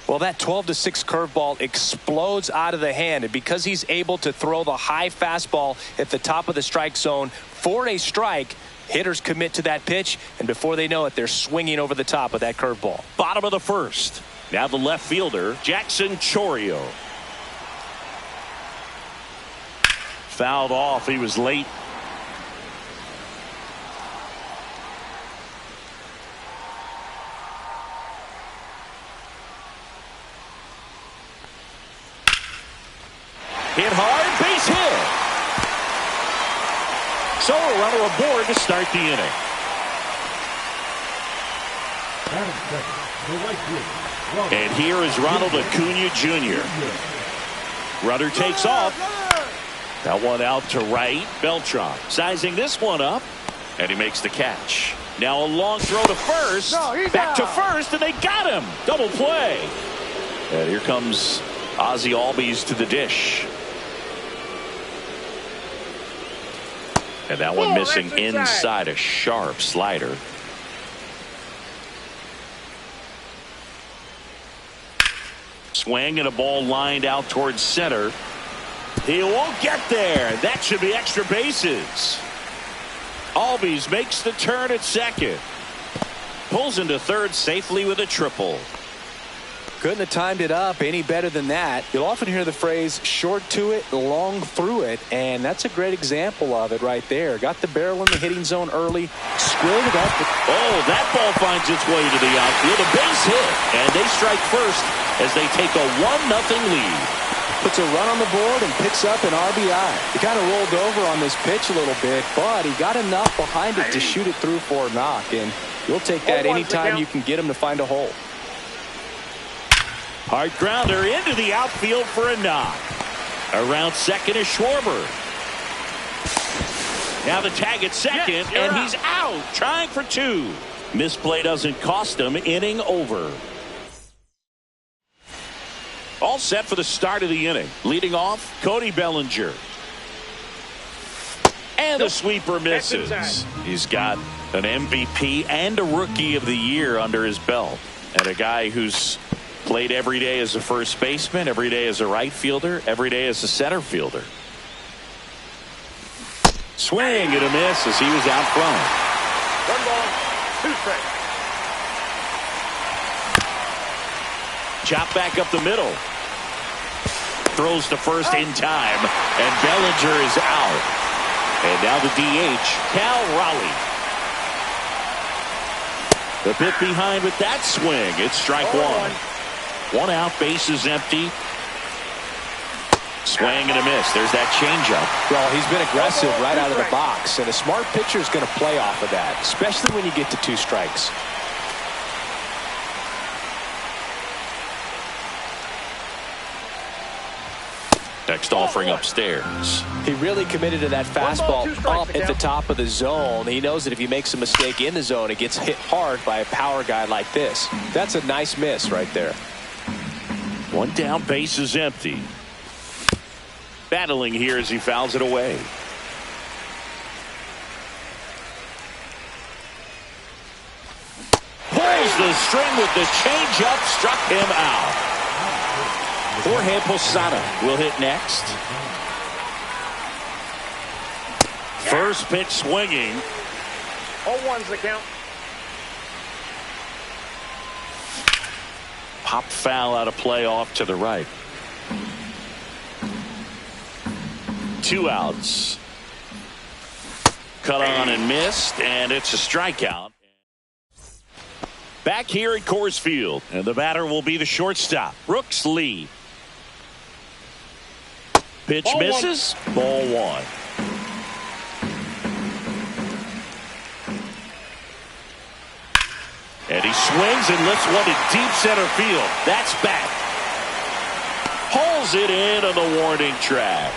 Well, that 12-6 curveball explodes out of the hand, and because he's able to throw the high fastball at the top of the strike zone for a strike, hitters commit to that pitch, and before they know it, they're swinging over the top of that curveball. Bottom of the first. Now the left fielder, Jackson Chourio. Fouled off. He was late. Hit hard, base hit. So a runner aboard to start the inning. And here is Ronald Acuna Jr. Runner takes off. That one out to right. Beltran sizing this one up, and he makes the catch. Now a long throw to first. Back to first, and they got him. Double play. And here comes Ozzie Albies to the dish. And that one missing inside, a sharp slider. Swing and a ball lined out towards center. He won't get there. That should be extra bases. Albies makes the turn at second. Pulls into third safely with a triple. Couldn't have timed it up any better than that. You'll often hear the phrase short to it, long through it, and that's a great example of it right there. Got the barrel in the hitting zone early, squared it up. Oh, that ball finds its way to the outfield. A base hit, and they strike first as they take a 1-0 lead. Puts a run on the board and picks up an RBI. He kind of rolled over on this pitch a little bit, but he got enough behind it to shoot it through for a knock, and you'll take that anytime you can get him to find a hole. Hard grounder into the outfield for a knock. Around second is Schwarber. Now the tag at second, and he's out, trying for 2. Misplay doesn't cost him. Inning over. All set for the start of the inning. Leading off, Cody Bellinger. And the sweeper misses. He's got an MVP and a Rookie of the Year under his belt. And a guy who's played every day as a first baseman, every day as a right fielder, every day as a center fielder. Swing and a miss as he was out front. 1 ball, 2 strikes. Chop back up the middle. Throws to first in time, and Bellinger is out. And now the DH, Cal Raleigh. The bit behind with that swing. It's strike 1. 1 out, bases empty. Swing and a miss. There's that changeup. Well, he's been aggressive right out of the box, and a smart pitcher is going to play off of that, especially when you get to 2 strikes. Next offering upstairs. He really committed to that fastball up at the top of the zone. He knows that if he makes a mistake in the zone, it gets hit hard by a power guy like this. That's a nice miss right there. 1 down, base is empty. Battling here as he fouls it away. Pulls the string with the changeup, struck him out. Jorge Posada will hit next. First pitch swinging. 0-1's the count. Popped foul out of play off to the right. 2 outs. Cut on and missed, and it's a strikeout. Back here at Coors Field, and the batter will be the shortstop, Brooks Lee. Pitch Ball misses. 1. Ball 1. And he swings and lifts one to deep center field. That's back. Hauls it in on the warning track.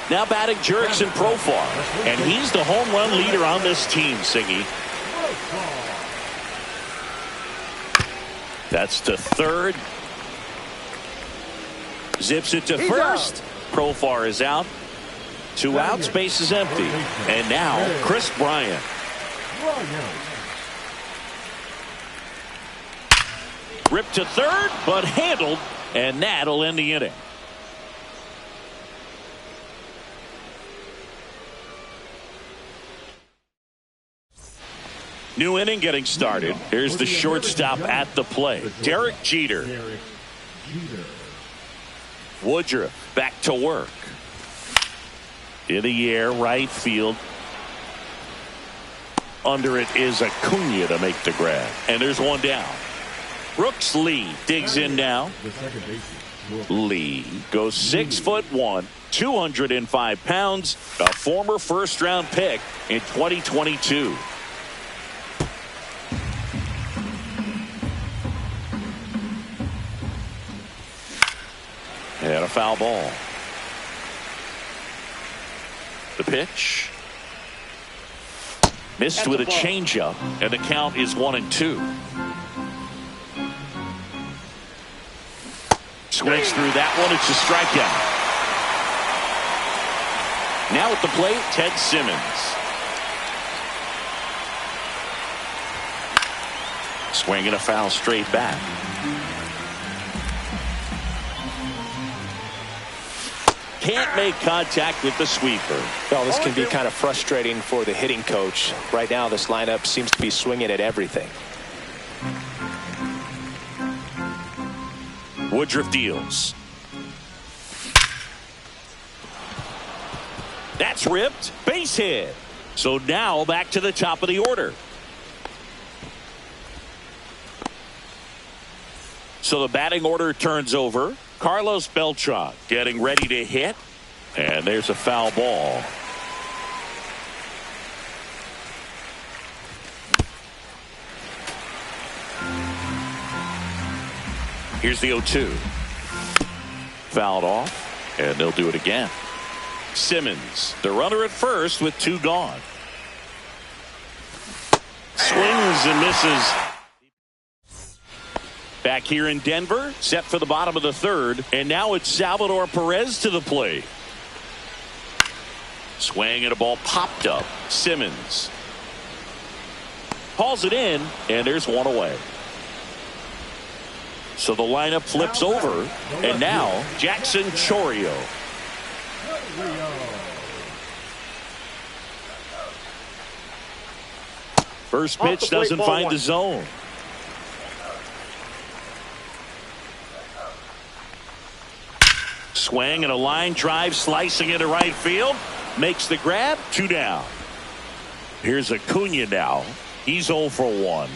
Now batting Jurickson Profar. And he's the home run leader on this team, Singy. That's to third. Zips it to first. Profar is out. 2 outs, base is empty. And now Chris Bryant. Ripped to third, but handled, and that'll end the inning. New inning getting started. Here's the shortstop at the plate, Derek Jeter. Woodruff back to work. In the air, right field. Under it is Acuna to make the grab. And there's 1 down. Brooks Lee digs in now. Lee goes 6'1", 205 pounds, a former first-round pick in 2022. And a foul ball. The pitch. Missed with a changeup, and the count is 1-2. Swings through that one. It's a strikeout. Now at the plate, Ted Simmons. Swinging a foul straight back. Can't make contact with the sweeper. Well, this can be kind of frustrating for the hitting coach. Right now, this lineup seems to be swinging at everything. Woodruff deals. That's ripped. Base hit. So now back to the top of the order. So the batting order turns over. Carlos Beltran getting ready to hit. And there's a foul ball. Here's the 0-2. Fouled off, and they'll do it again. Simmons, the runner at first with 2 gone. Swings and misses. Back here in Denver, set for the bottom of the third, and now it's Salvador Perez to the plate. Swing and a ball popped up. Simmons hauls it in, and there's one away. So the lineup flips over, and now Jackson Chourio. First pitch doesn't find the zone. Swing and a line drive slicing into right field. Makes the grab. 2 down. Here's Acuna now. He's 0 for 1.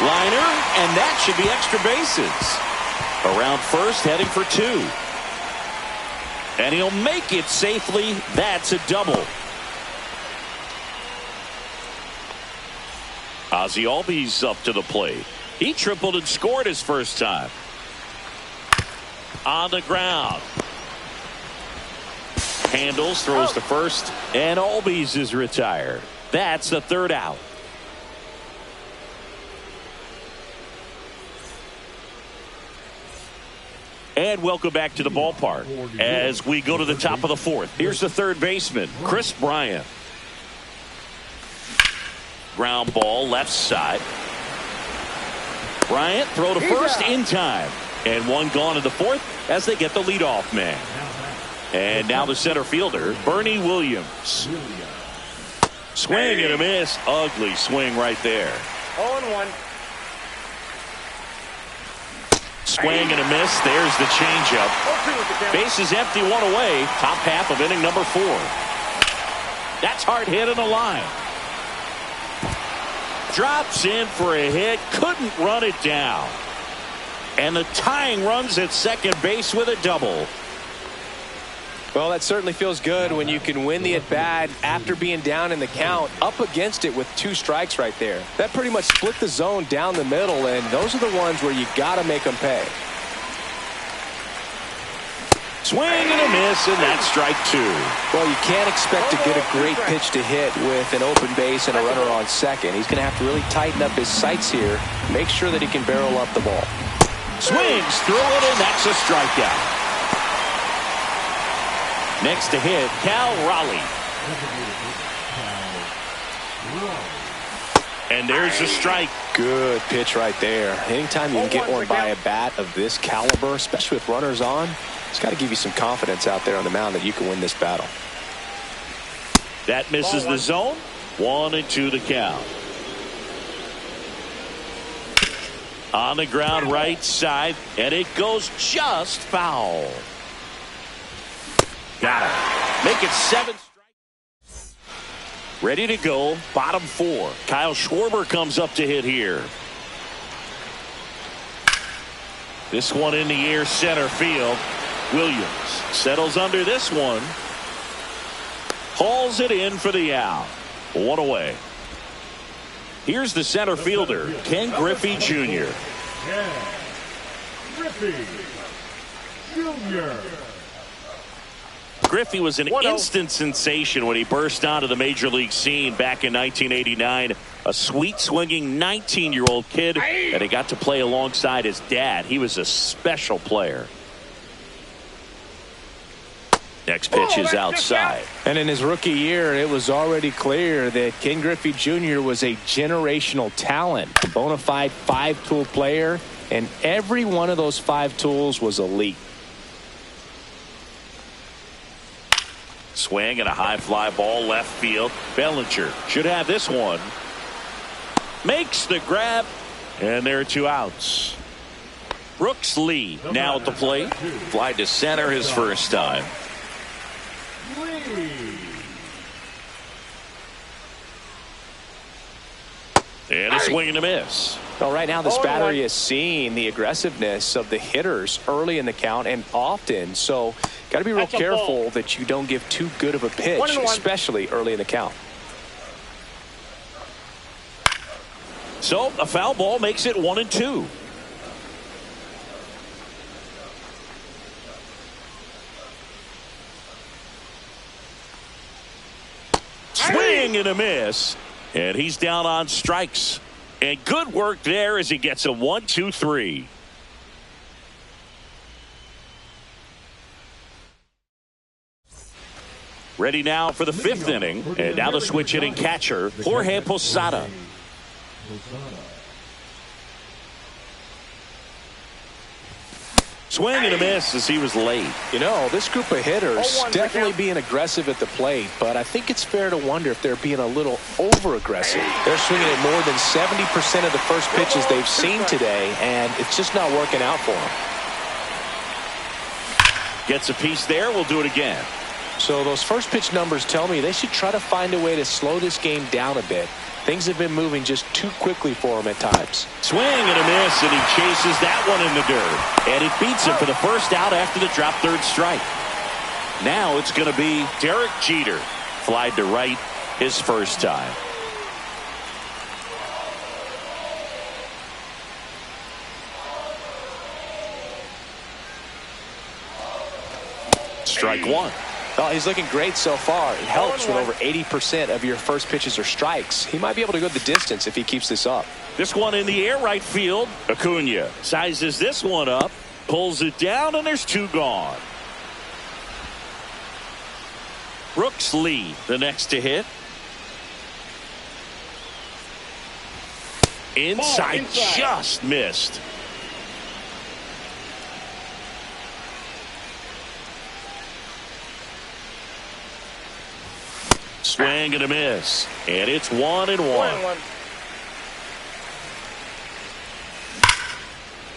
Liner, and that should be extra bases. Around first, heading for 2. And he'll make it safely. That's a double. Ozzie Albies up to the plate. He tripled and scored his first time. On the ground. Handles, throws to first, and Albies is retired. That's the 3rd out. And welcome back to the ballpark as we go to the top of the 4th. Here's the 3rd baseman, Chris Bryant. Ground ball left side. Bryant throw to first in time. And one gone in the 4th as they get the leadoff man. And now the center fielder, Bernie Williams. Swing and a miss. Ugly swing right there. 0-1. Swing and a miss. There's the changeup. Base is empty, 1 away. Top half of inning number 4. That's hard hit on the line. Drops in for a hit. Couldn't run it down. And the tying runs at second base with a double. Well, that certainly feels good when you can win the at-bat after being down in the count, up against it with 2 strikes right there. That pretty much split the zone down the middle, and those are the ones where you got to make them pay. Swing and a miss, and that's strike 2. Well, you can't expect to get a great pitch to hit with an open base and a runner on second. He's going to have to really tighten up his sights here, make sure that he can barrel up the ball. Swings through it, and that's a strikeout. Next to hit, Cal Raleigh. And there's a strike. Good pitch right there. Anytime you can get one by a bat of this caliber, especially with runners on, it's got to give you some confidence out there on the mound that you can win this battle. That misses the zone. 1-2 the count. On the ground right side, and it goes just foul. Got it. Make it 7 strikes. Ready to go. Bottom 4. Kyle Schwarber comes up to hit here. This one in the air, center field. Williams settles under this one. Hauls it in for the out. 1 away. Here's the center fielder, Ken Griffey Jr. Ken Griffey Jr. Griffey was an instant sensation when he burst onto the major league scene back in 1989. A sweet swinging 19-year-old kid, and he got to play alongside his dad. He was a special player. Next pitch is outside. And in his rookie year, it was already clear that Ken Griffey Jr. was a generational talent, a bona fide 5-tool player, and every one of those 5 tools was elite. Swing and a high fly ball left field. Bellinger should have this one. Makes the grab, and there are 2 outs. Brooks Lee now at the plate. Fly to center his first time. And a swing and a miss. Well, right now this battery is seeing the aggressiveness of the hitters early in the count and often. So got to be real careful that you don't give too good of a pitch, especially early in the count. So a foul ball makes it 1-2. Swing and a miss. And he's down on strikes. And good work there as he gets a 1-2-3. Ready now for the fifth inning. And now the switch hitting catcher, Jorge Posada. Swing and a miss as he was late. You know, this group of hitters definitely being aggressive at the plate, but I think it's fair to wonder if they're being a little over-aggressive. They're swinging at more than 70% of the first pitches they've seen today, and it's just not working out for them. Gets a piece there. We'll do it again. So those first pitch numbers tell me they should try to find a way to slow this game down a bit. Things have been moving just too quickly for him at times. Swing and a miss, and he chases that one in the dirt. And it beats him for the first out after the drop third strike. Now it's going to be Derek Jeter. Flied to right his first time. Strike one. Oh, he's looking great so far. It helps when over 80% of your first pitches are strikes. He might be able to go the distance if he keeps this up. This one in the air, right field. Acuna sizes this one up, pulls it down, and there's two gone. Brooks Lee, the next to hit. Inside, just missed. Swing and a miss. And it's 1-1.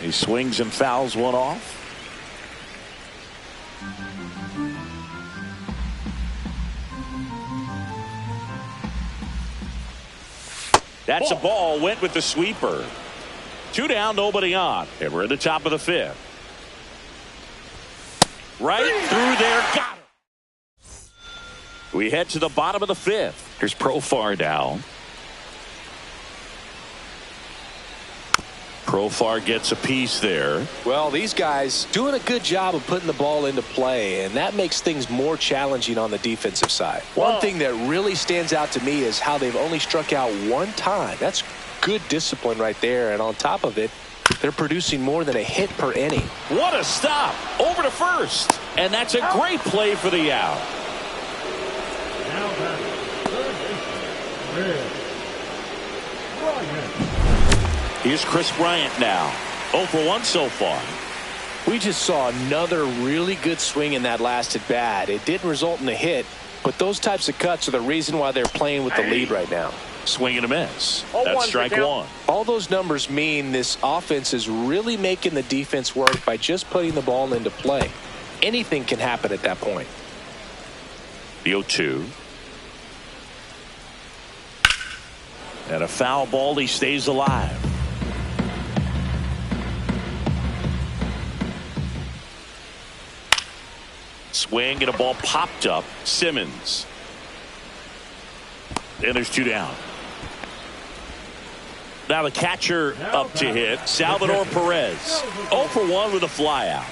He swings and fouls one off. That's a ball. Went with the sweeper. Two down, nobody on. And we're at the top of the fifth. Right through there. Got it. We head to the bottom of the fifth. Here's Profar now. Profar gets a piece there. Well, these guys doing a good job of putting the ball into play, and that makes things more challenging on the defensive side. One thing that really stands out to me is how they've only struck out one time. That's good discipline right there, and on top of it, they're producing more than a hit per inning. What a stop. Over to first. And that's a great play for the out. Here's Chris Bryant now. 0 for 1 so far. We just saw another really good swing in that last at bat. It didn't result in a hit, but those types of cuts are the reason why they're playing with the lead right now. Swing and a miss. That's strike one. All those numbers mean this offense is really making the defense work by just putting the ball into play. Anything can happen at that point. The 0-2. And a foul ball. He stays alive. Swing and a ball popped up. Simmons. And there's two down. Now the catcher up to hit. Salvador Perez. 0 for 1 with a flyout.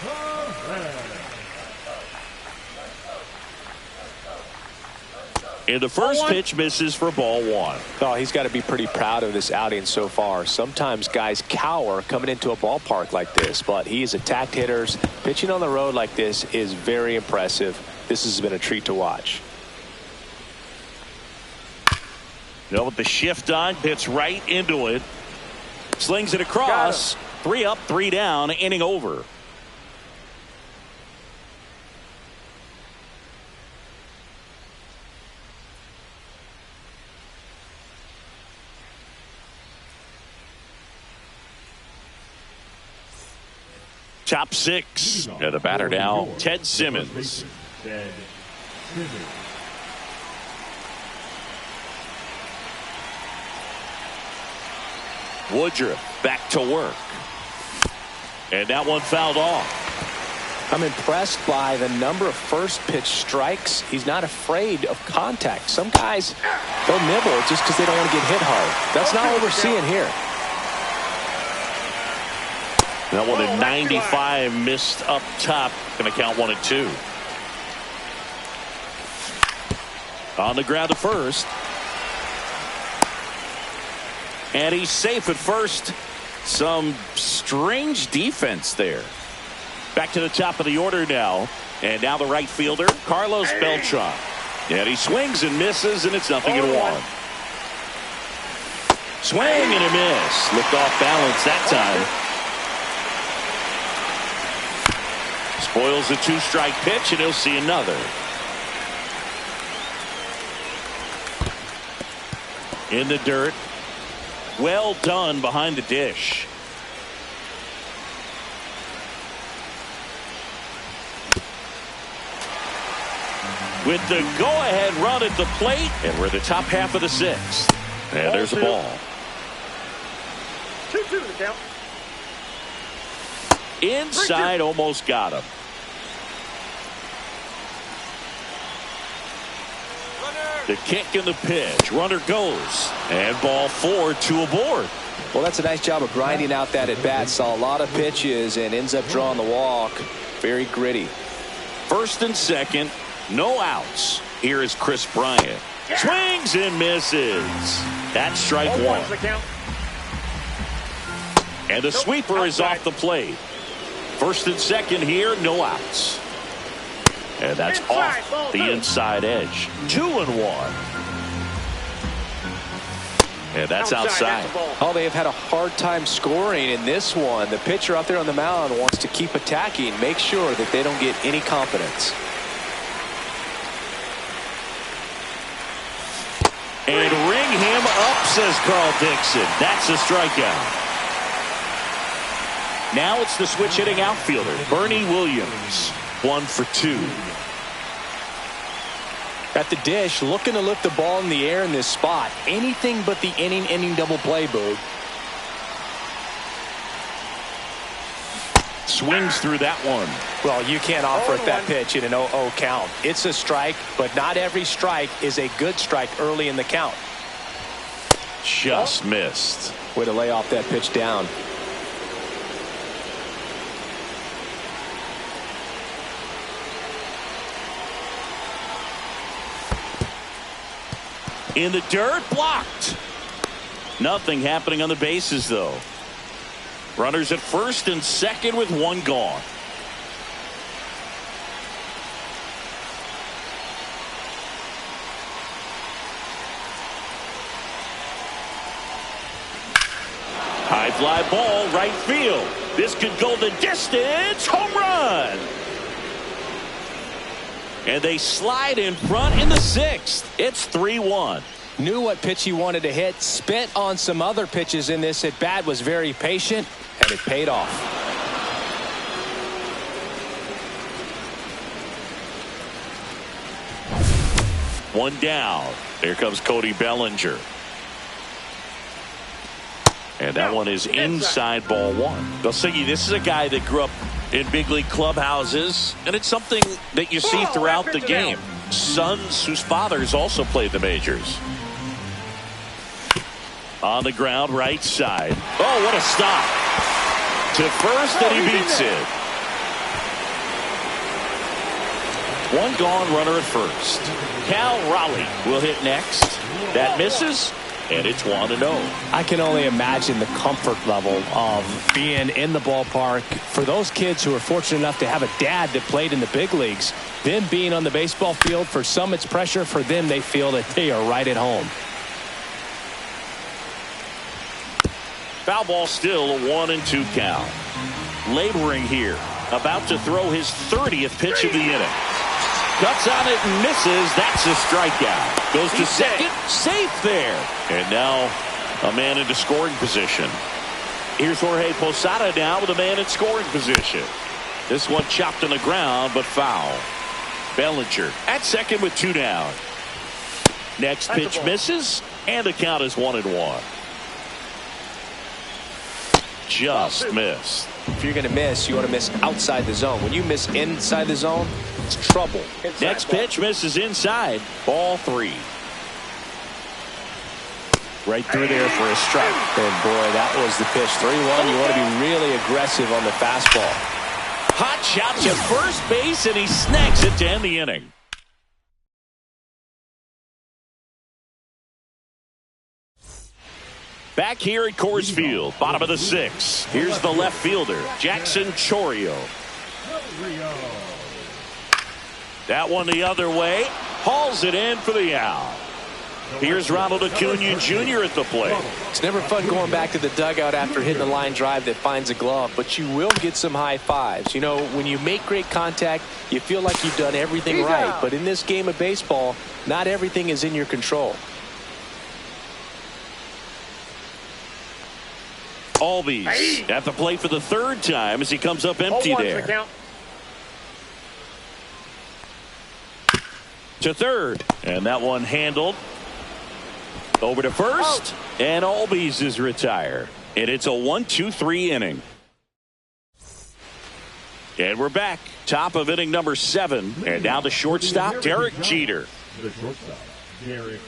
And the first pitch misses for ball one. Oh, he's got to be pretty proud of this outing so far. Sometimes guys cower coming into a ballpark like this, but he has attacked hitters. Pitching on the road like this is very impressive. This has been a treat to watch. You know, with the shift on, hits right into it. Slings it across. 3 up, 3 down, inning over. Top 6. And the batter now, Ted Simmons. Woodruff back to work. And that one fouled off. I'm impressed by the number of first pitch strikes. He's not afraid of contact. Some guys, they'll nibble just because they don't want to get hit hard. That's not what we're seeing here. That one at 95, missed up top. Going to count 1-2. On the ground to first. And he's safe at first. Some strange defense there. Back to the top of the order now. And now the right fielder, Carlos Beltran. And he swings and misses, and it's 0-1. Swing and a miss. Looked off balance that time. Spoils the 2-strike pitch, and he'll see another. In the dirt. Well done behind the dish. With the go-ahead run at the plate, and we're at the top half of the 6th. And there's a ball. 2-2 to the count. Inside, almost got him. The kick and the pitch. Runner goes. And ball 4, 2 aboard. Well, that's a nice job of grinding out that at bat. Saw a lot of pitches and ends up drawing the walk. Very gritty. First and second. No outs. Here is Chris Bryant. Swings and misses. That's strike 1. And the sweeper is off the plate. First and second here. No outs. And that's off the inside edge. 2-1. And that's outside. Oh, they have had a hard time scoring in this one. The pitcher out there on the mound wants to keep attacking, make sure that they don't get any confidence. And ring him up, says Carl Dixon. That's a strikeout. Now it's the switch hitting outfielder, Bernie Williams. 1 for 2. At the dish, looking to lift the ball in the air in this spot. Anything but the inning double play, Boog. Swings through that one. Well, you can't offer it that pitch in an 0-0 count. It's a strike, but not every strike is a good strike early in the count. Just missed. Way to lay off that pitch down. In the dirt, blocked. Nothing happening on the bases, though. Runners at first and second with 1 gone. High fly ball, right field. This could go the distance. Home run. And they slide in front in the 6th. It's 3-1. Knew what pitch he wanted to hit. Spent on some other pitches in this at bat. Was very patient, and it paid off. One down. Here comes Cody Bellinger. And that one is inside ball 1. They'll say this is a guy that grew up in big league clubhouses, and it's something that you see throughout the game. Sons whose fathers also played the majors. On the ground, right side. Oh, what a stop. To first, and he beats it. 1 gone, runner at first. Cal Raleigh will hit next. That misses. And it's 1-0. I can only imagine the comfort level of being in the ballpark for those kids who are fortunate enough to have a dad that played in the big leagues. Them being on the baseball field, for some it's pressure. For them, they feel that they are right at home. Foul ball still, a 1-2 count. Laboring here, about to throw his 30th pitch of the inning. Cuts on it and misses. That's a strikeout. Goes to second. Safe there. And now a man into scoring position. Here's Jorge Posada now with a man in scoring position. This one chopped on the ground, but foul. Bellinger at second with 2 down. Next pitch misses, and the count is 1-1. Just missed. If you're going to miss, you want to miss outside the zone. When you miss inside the zone, it's trouble. Next pitch misses inside. Ball 3. Right through there for a strike. And boy, that was the pitch. 3-1. You want to be really aggressive on the fastball. Hot shot to first base, and he snags it to end the inning. Back here at Coors Field, bottom of the 6th. Here's the left fielder, Jackson Chourio. That one the other way. Hauls it in for the out. Here's Ronald Acuna Jr. at the plate. It's never fun going back to the dugout after hitting a line drive that finds a glove, but you will get some high fives. You know, when you make great contact, you feel like you've done everything right. But in this game of baseball, not everything is in your control. Albies at the plate for the 3rd time as he comes up empty there. To 3rd, and that one handled. Over to 1st, and Albies is retired. And it's a 1-2-3 inning. And we're back. Top of inning number 7. And now the shortstop, Derek Jeter. The shortstop, Derek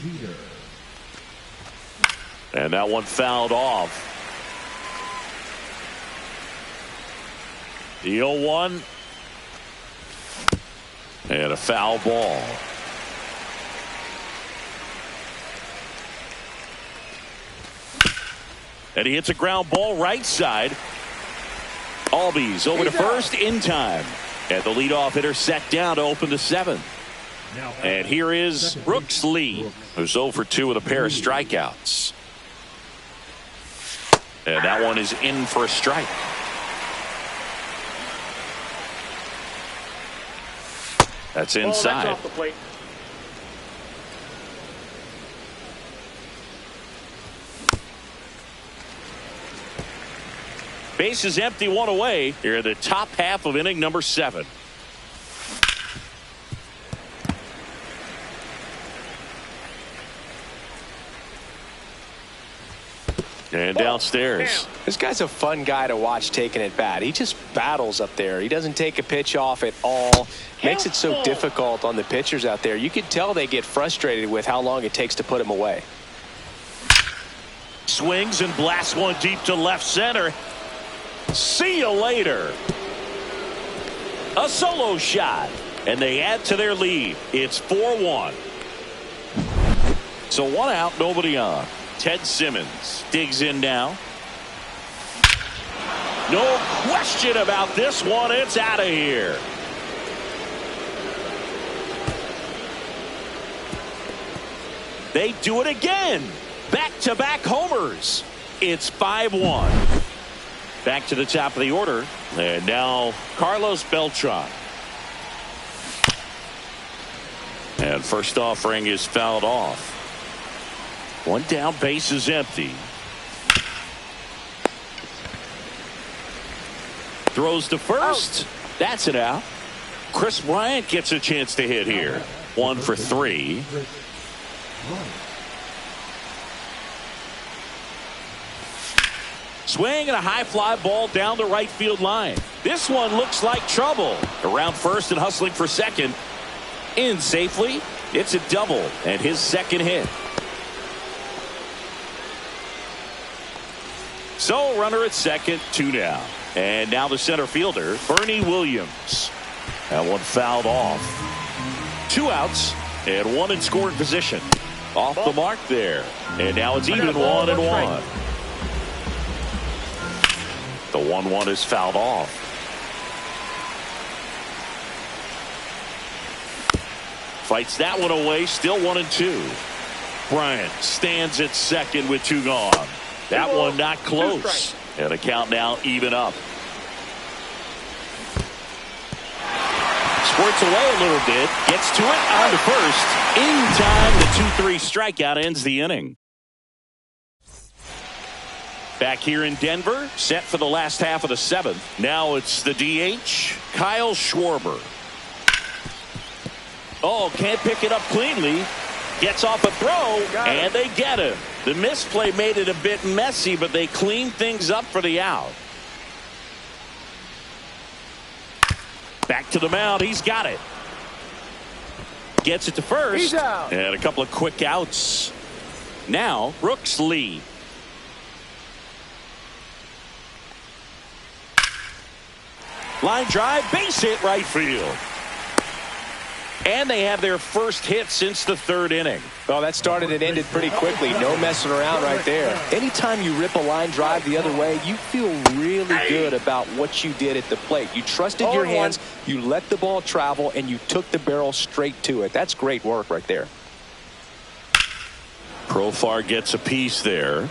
Jeter. And that one fouled off. The 0-1. And a foul ball. And he hits a ground ball right side. Albies over to 1st in time. And the leadoff hitter set down to open the 7th. And here is Brooks Lee, who's 0 for 2 with a pair of strikeouts. And that one is in for a strike. That's inside. That's off the plate. Base is empty, 1 away. Here in the top half of inning number 7. And downstairs. This guy's a fun guy to watch taking at bat. He just battles up there. He doesn't take a pitch off at all. Makes it so difficult on the pitchers out there. You could tell they get frustrated with how long it takes to put him away. Swings and blasts one deep to left center. See you later. A solo shot. And they add to their lead. It's 4-1. So 1 out, nobody on. Ted Simmons digs in now. No question about this one. It's out of here. They do it again. Back-to-back homers. It's 5-1. Back to the top of the order. And now Carlos Beltran. And first offering is fouled off. 1 down, base is empty. Throws to 1st. That's it out. Chris Bryant gets a chance to hit here. 1 for 3. Swing and a high fly ball down the right field line. This one looks like trouble. Around 1st and hustling for 2nd. In safely. It's a double and his 2nd hit. So runner at 2nd, 2 down. And now the center fielder, Bernie Williams. That one fouled off. 2 outs and 1 in scoring position. Off the mark there. And now it's even 1-1. The 1-1 is fouled off. Fights that one away. Still 1-2. Bryant stands at 2nd with 2 gone. That one not close. And the count now even up. Squirts away a little bit. Gets to it on to 1st. In time, the 2-3 strikeout ends the inning. Back here in Denver, set for the last half of the 7th. Now it's the DH, Kyle Schwarber. Oh, can't pick it up cleanly. Gets off a throw, and they get him. The misplay made it a bit messy, but they cleaned things up for the out. Back to the mound. He's got it. Gets it to 1st. And a couple of quick outs. Now, Brooks Lee. Line drive, base hit right field. And they have their first hit since the third inning. Well, that started and ended pretty quickly. No messing around right there. Anytime you rip a line drive the other way, you feel really good about what you did at the plate. You trusted your hands, you let the ball travel, and you took the barrel straight to it. That's great work right there. Profar gets a piece there.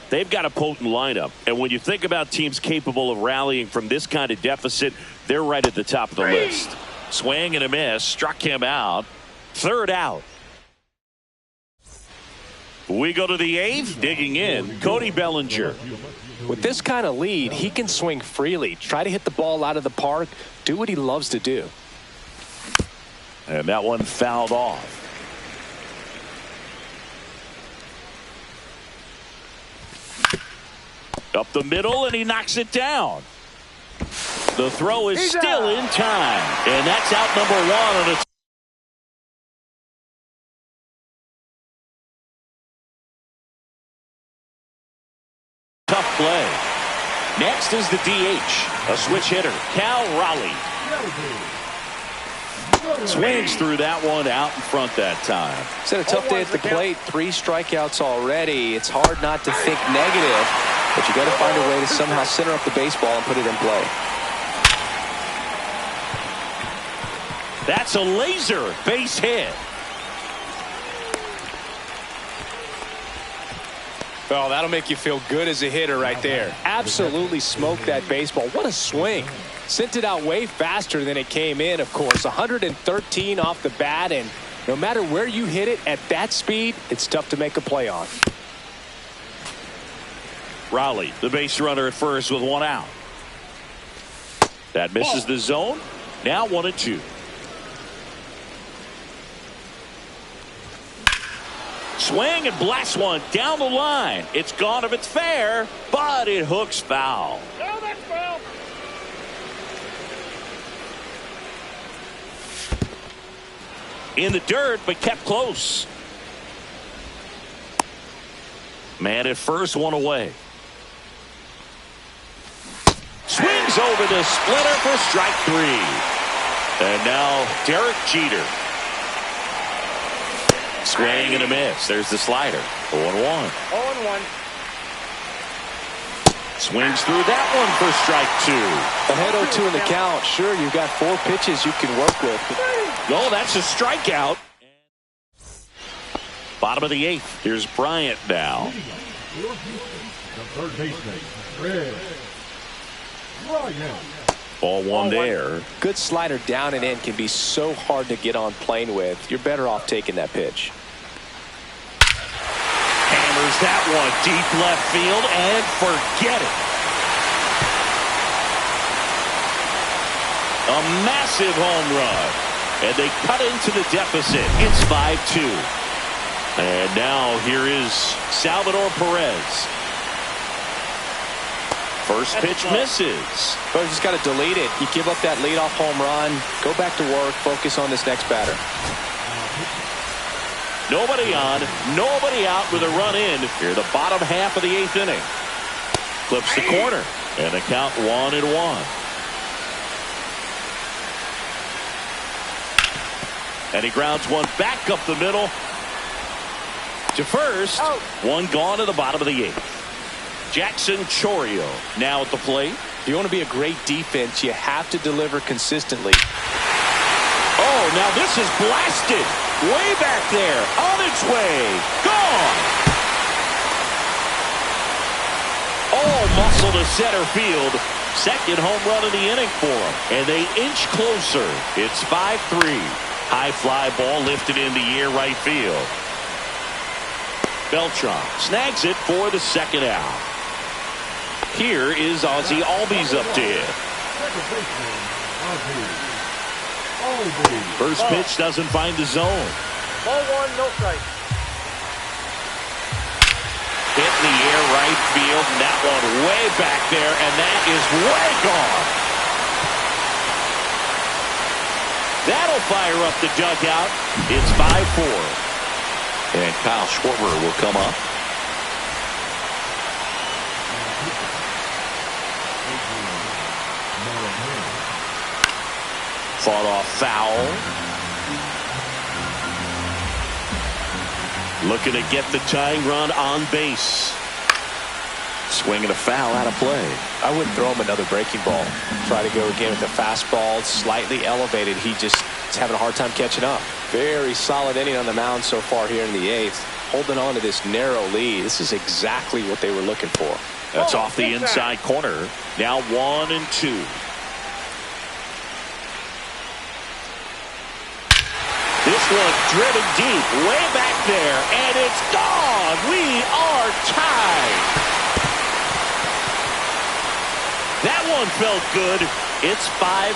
They've got a potent lineup, and when you think about teams capable of rallying from this kind of deficit, they're right at the top of the list. Swing and a miss, struck him out. Third out. We go to the eighth, digging in, Cody Bellinger. With this kind of lead, he can swing freely, try to hit the ball out of the park, do what he loves to do. And that one fouled off. Up the middle, and he knocks it down. The throw is still in time, and that's out number one on a tough play. Next is the DH, a switch hitter, Cal Raleigh. Swings through that one out in front that time. It's had a tough day at the plate. 3 strikeouts already. It's hard not to think negative, but you got to find a way to somehow center up the baseball and put it in play. That's a laser base hit. Well, that'll make you feel good as a hitter right there. Absolutely smoked that baseball. What a swing. Sent it out way faster than it came in, of course. 113 off the bat, and no matter where you hit it at that speed, it's tough to make a play on. Raleigh, the base runner at first with 1 out. That misses the zone. Now 1-2. Swing and blast one down the line. It's gone if it's fair, but it hooks foul. No, that's foul. In the dirt, but kept close. Man at first, 1 away. Swings over the splitter for strike 3. And now Derek Jeter. Swing and a miss. There's the slider. 0-1. 0-1. Swings through that one for strike 2. Ahead 0-2 in the count. Sure, you've got 4 pitches you can work with. No, that's a strikeout. Bottom of the 8th. Here's Bryant now. The third baseman, Red Bryant. Ball 1 there. Good slider down and in can be so hard to get on plane with. You're better off taking that pitch. Hammers that one deep left field and forget it. A massive home run. And they cut into the deficit. It's 5-2. And now here is Salvador Perez. First pitch misses. But you just got to delete it. You give up that leadoff home run. Go back to work. Focus on this next batter. Nobody on, nobody out with a run in here. The bottom half of the 8th inning. Clips the corner. And the count 1-1. And he grounds one back up the middle to first. One gone to the bottom of the 8th. Jackson Chourio now at the plate. If you want to be a great defense, you have to deliver consistently. Oh, now this is blasted. Way back there. On its way. Gone. All muscle to center field. Second home run of the inning for them. And they inch closer. It's 5-3. High fly ball lifted in the air right field. Beltran snags it for the second out. Here is Ozzie Albies up to hit. First pitch doesn't find the zone. Ball 1, no strike. Hit in the air right field, and that one way back there, and that is way gone. That'll fire up the dugout. It's 5-4. And Kyle Schwarber will come up. Fought off foul. Looking to get the tying run on base. Swinging a foul out of play. I wouldn't throw him another breaking ball. Try to go again with the fastball, slightly elevated. He just is having a hard time catching up. Very solid inning on the mound so far here in the 8th. Holding on to this narrow lead. This is exactly what they were looking for. That's off the inside corner. Now 1-2. This one driven deep, way back there, and it's gone. We are tied. That one felt good. It's 5-5.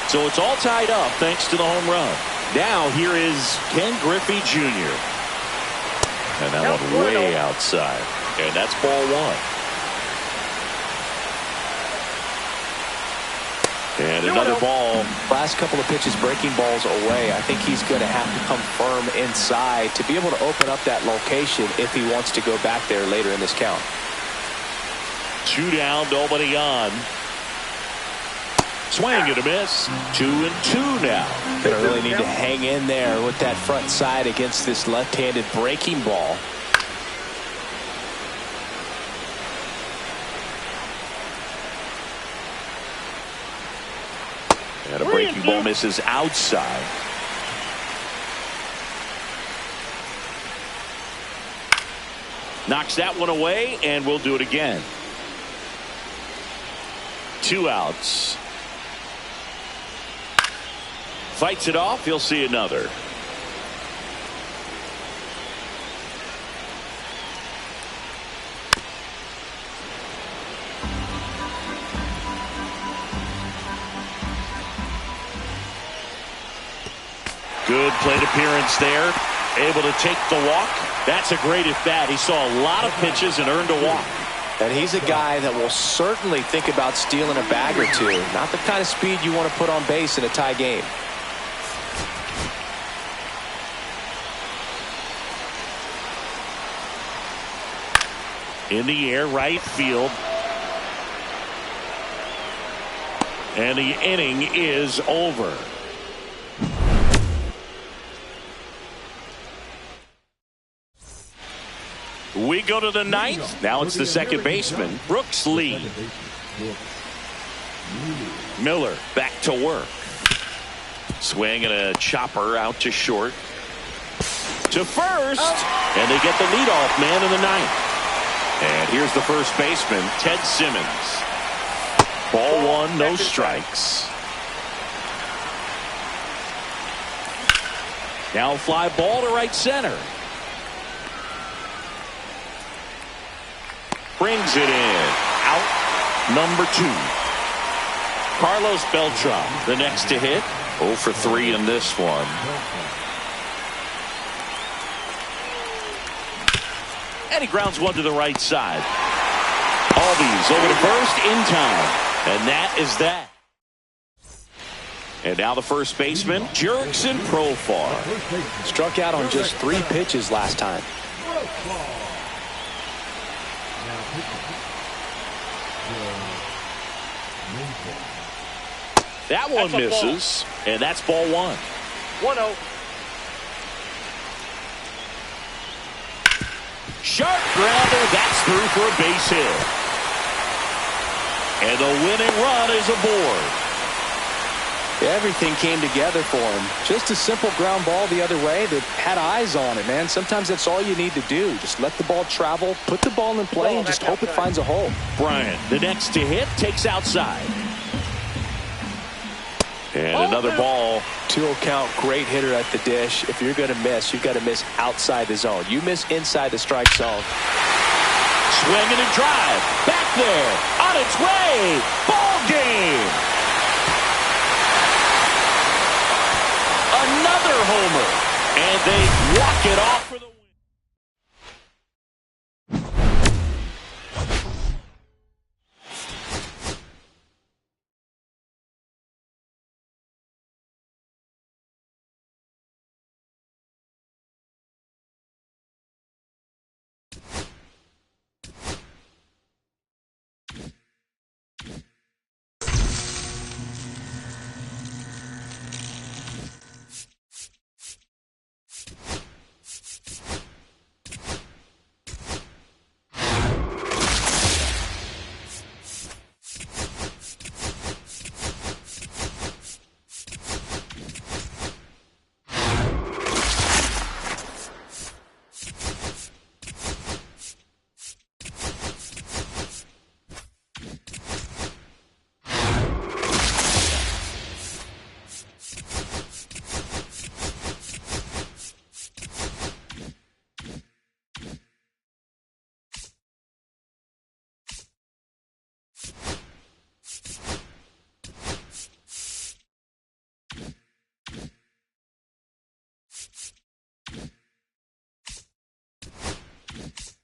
So it's all tied up thanks to the home run. Now here is Ken Griffey Jr. And that one way outside. And that's ball 1. And another ball. Last couple of pitches breaking balls away. I think he's going to have to come firm inside to be able to open up that location if he wants to go back there later in this count. 2 down, nobody on. Swing and a miss. 2-2 now. Going to really need to hang in there with that front side against this left-handed breaking ball. And a breaking ball misses outside. Knocks that one away, and we'll do it again. 2 outs. Fights it off. He'll see another. Good plate appearance there. Able to take the walk. That's a great at bat. He saw a lot of pitches and earned a walk. And he's a guy that will certainly think about stealing a bag or two. Not the kind of speed you want to put on base in a tie game. In the air, right field. And the inning is over. We go to the 9th. Now it's the second baseman, Brooks Lee. Miller back to work. Swing and a chopper out to short. To first. And they get the leadoff man in the 9th. And here's the first baseman, Ted Simmons. Ball 1, no strikes. Now fly ball to right center. Brings it in. Out number 2. Carlos Beltran, the next to hit. 0 for 3 in this one. And he grounds one to the right side. Albies over to first in time. And that is that. And now the first baseman, Jurickson Profar. Struck out on just 3 pitches last time. That one misses, and that's ball 1. 1-0. Sharp grounder, that's through for a base hit. And the winning run is aboard. Everything came together for him. Just a simple ground ball the other way that had eyes on it, man. Sometimes that's all you need to do. Just let the ball travel, put the ball in play, and just hope it finds a hole. Bryant, the next to hit, takes outside. And another ball. 2-0 count, great hitter at the dish. If you're going to miss, you've got to miss outside the zone. You miss inside the strike zone. Swinging and drive. Back there. On its way. Ball game. Another homer. And they walk it off for the win. baseman,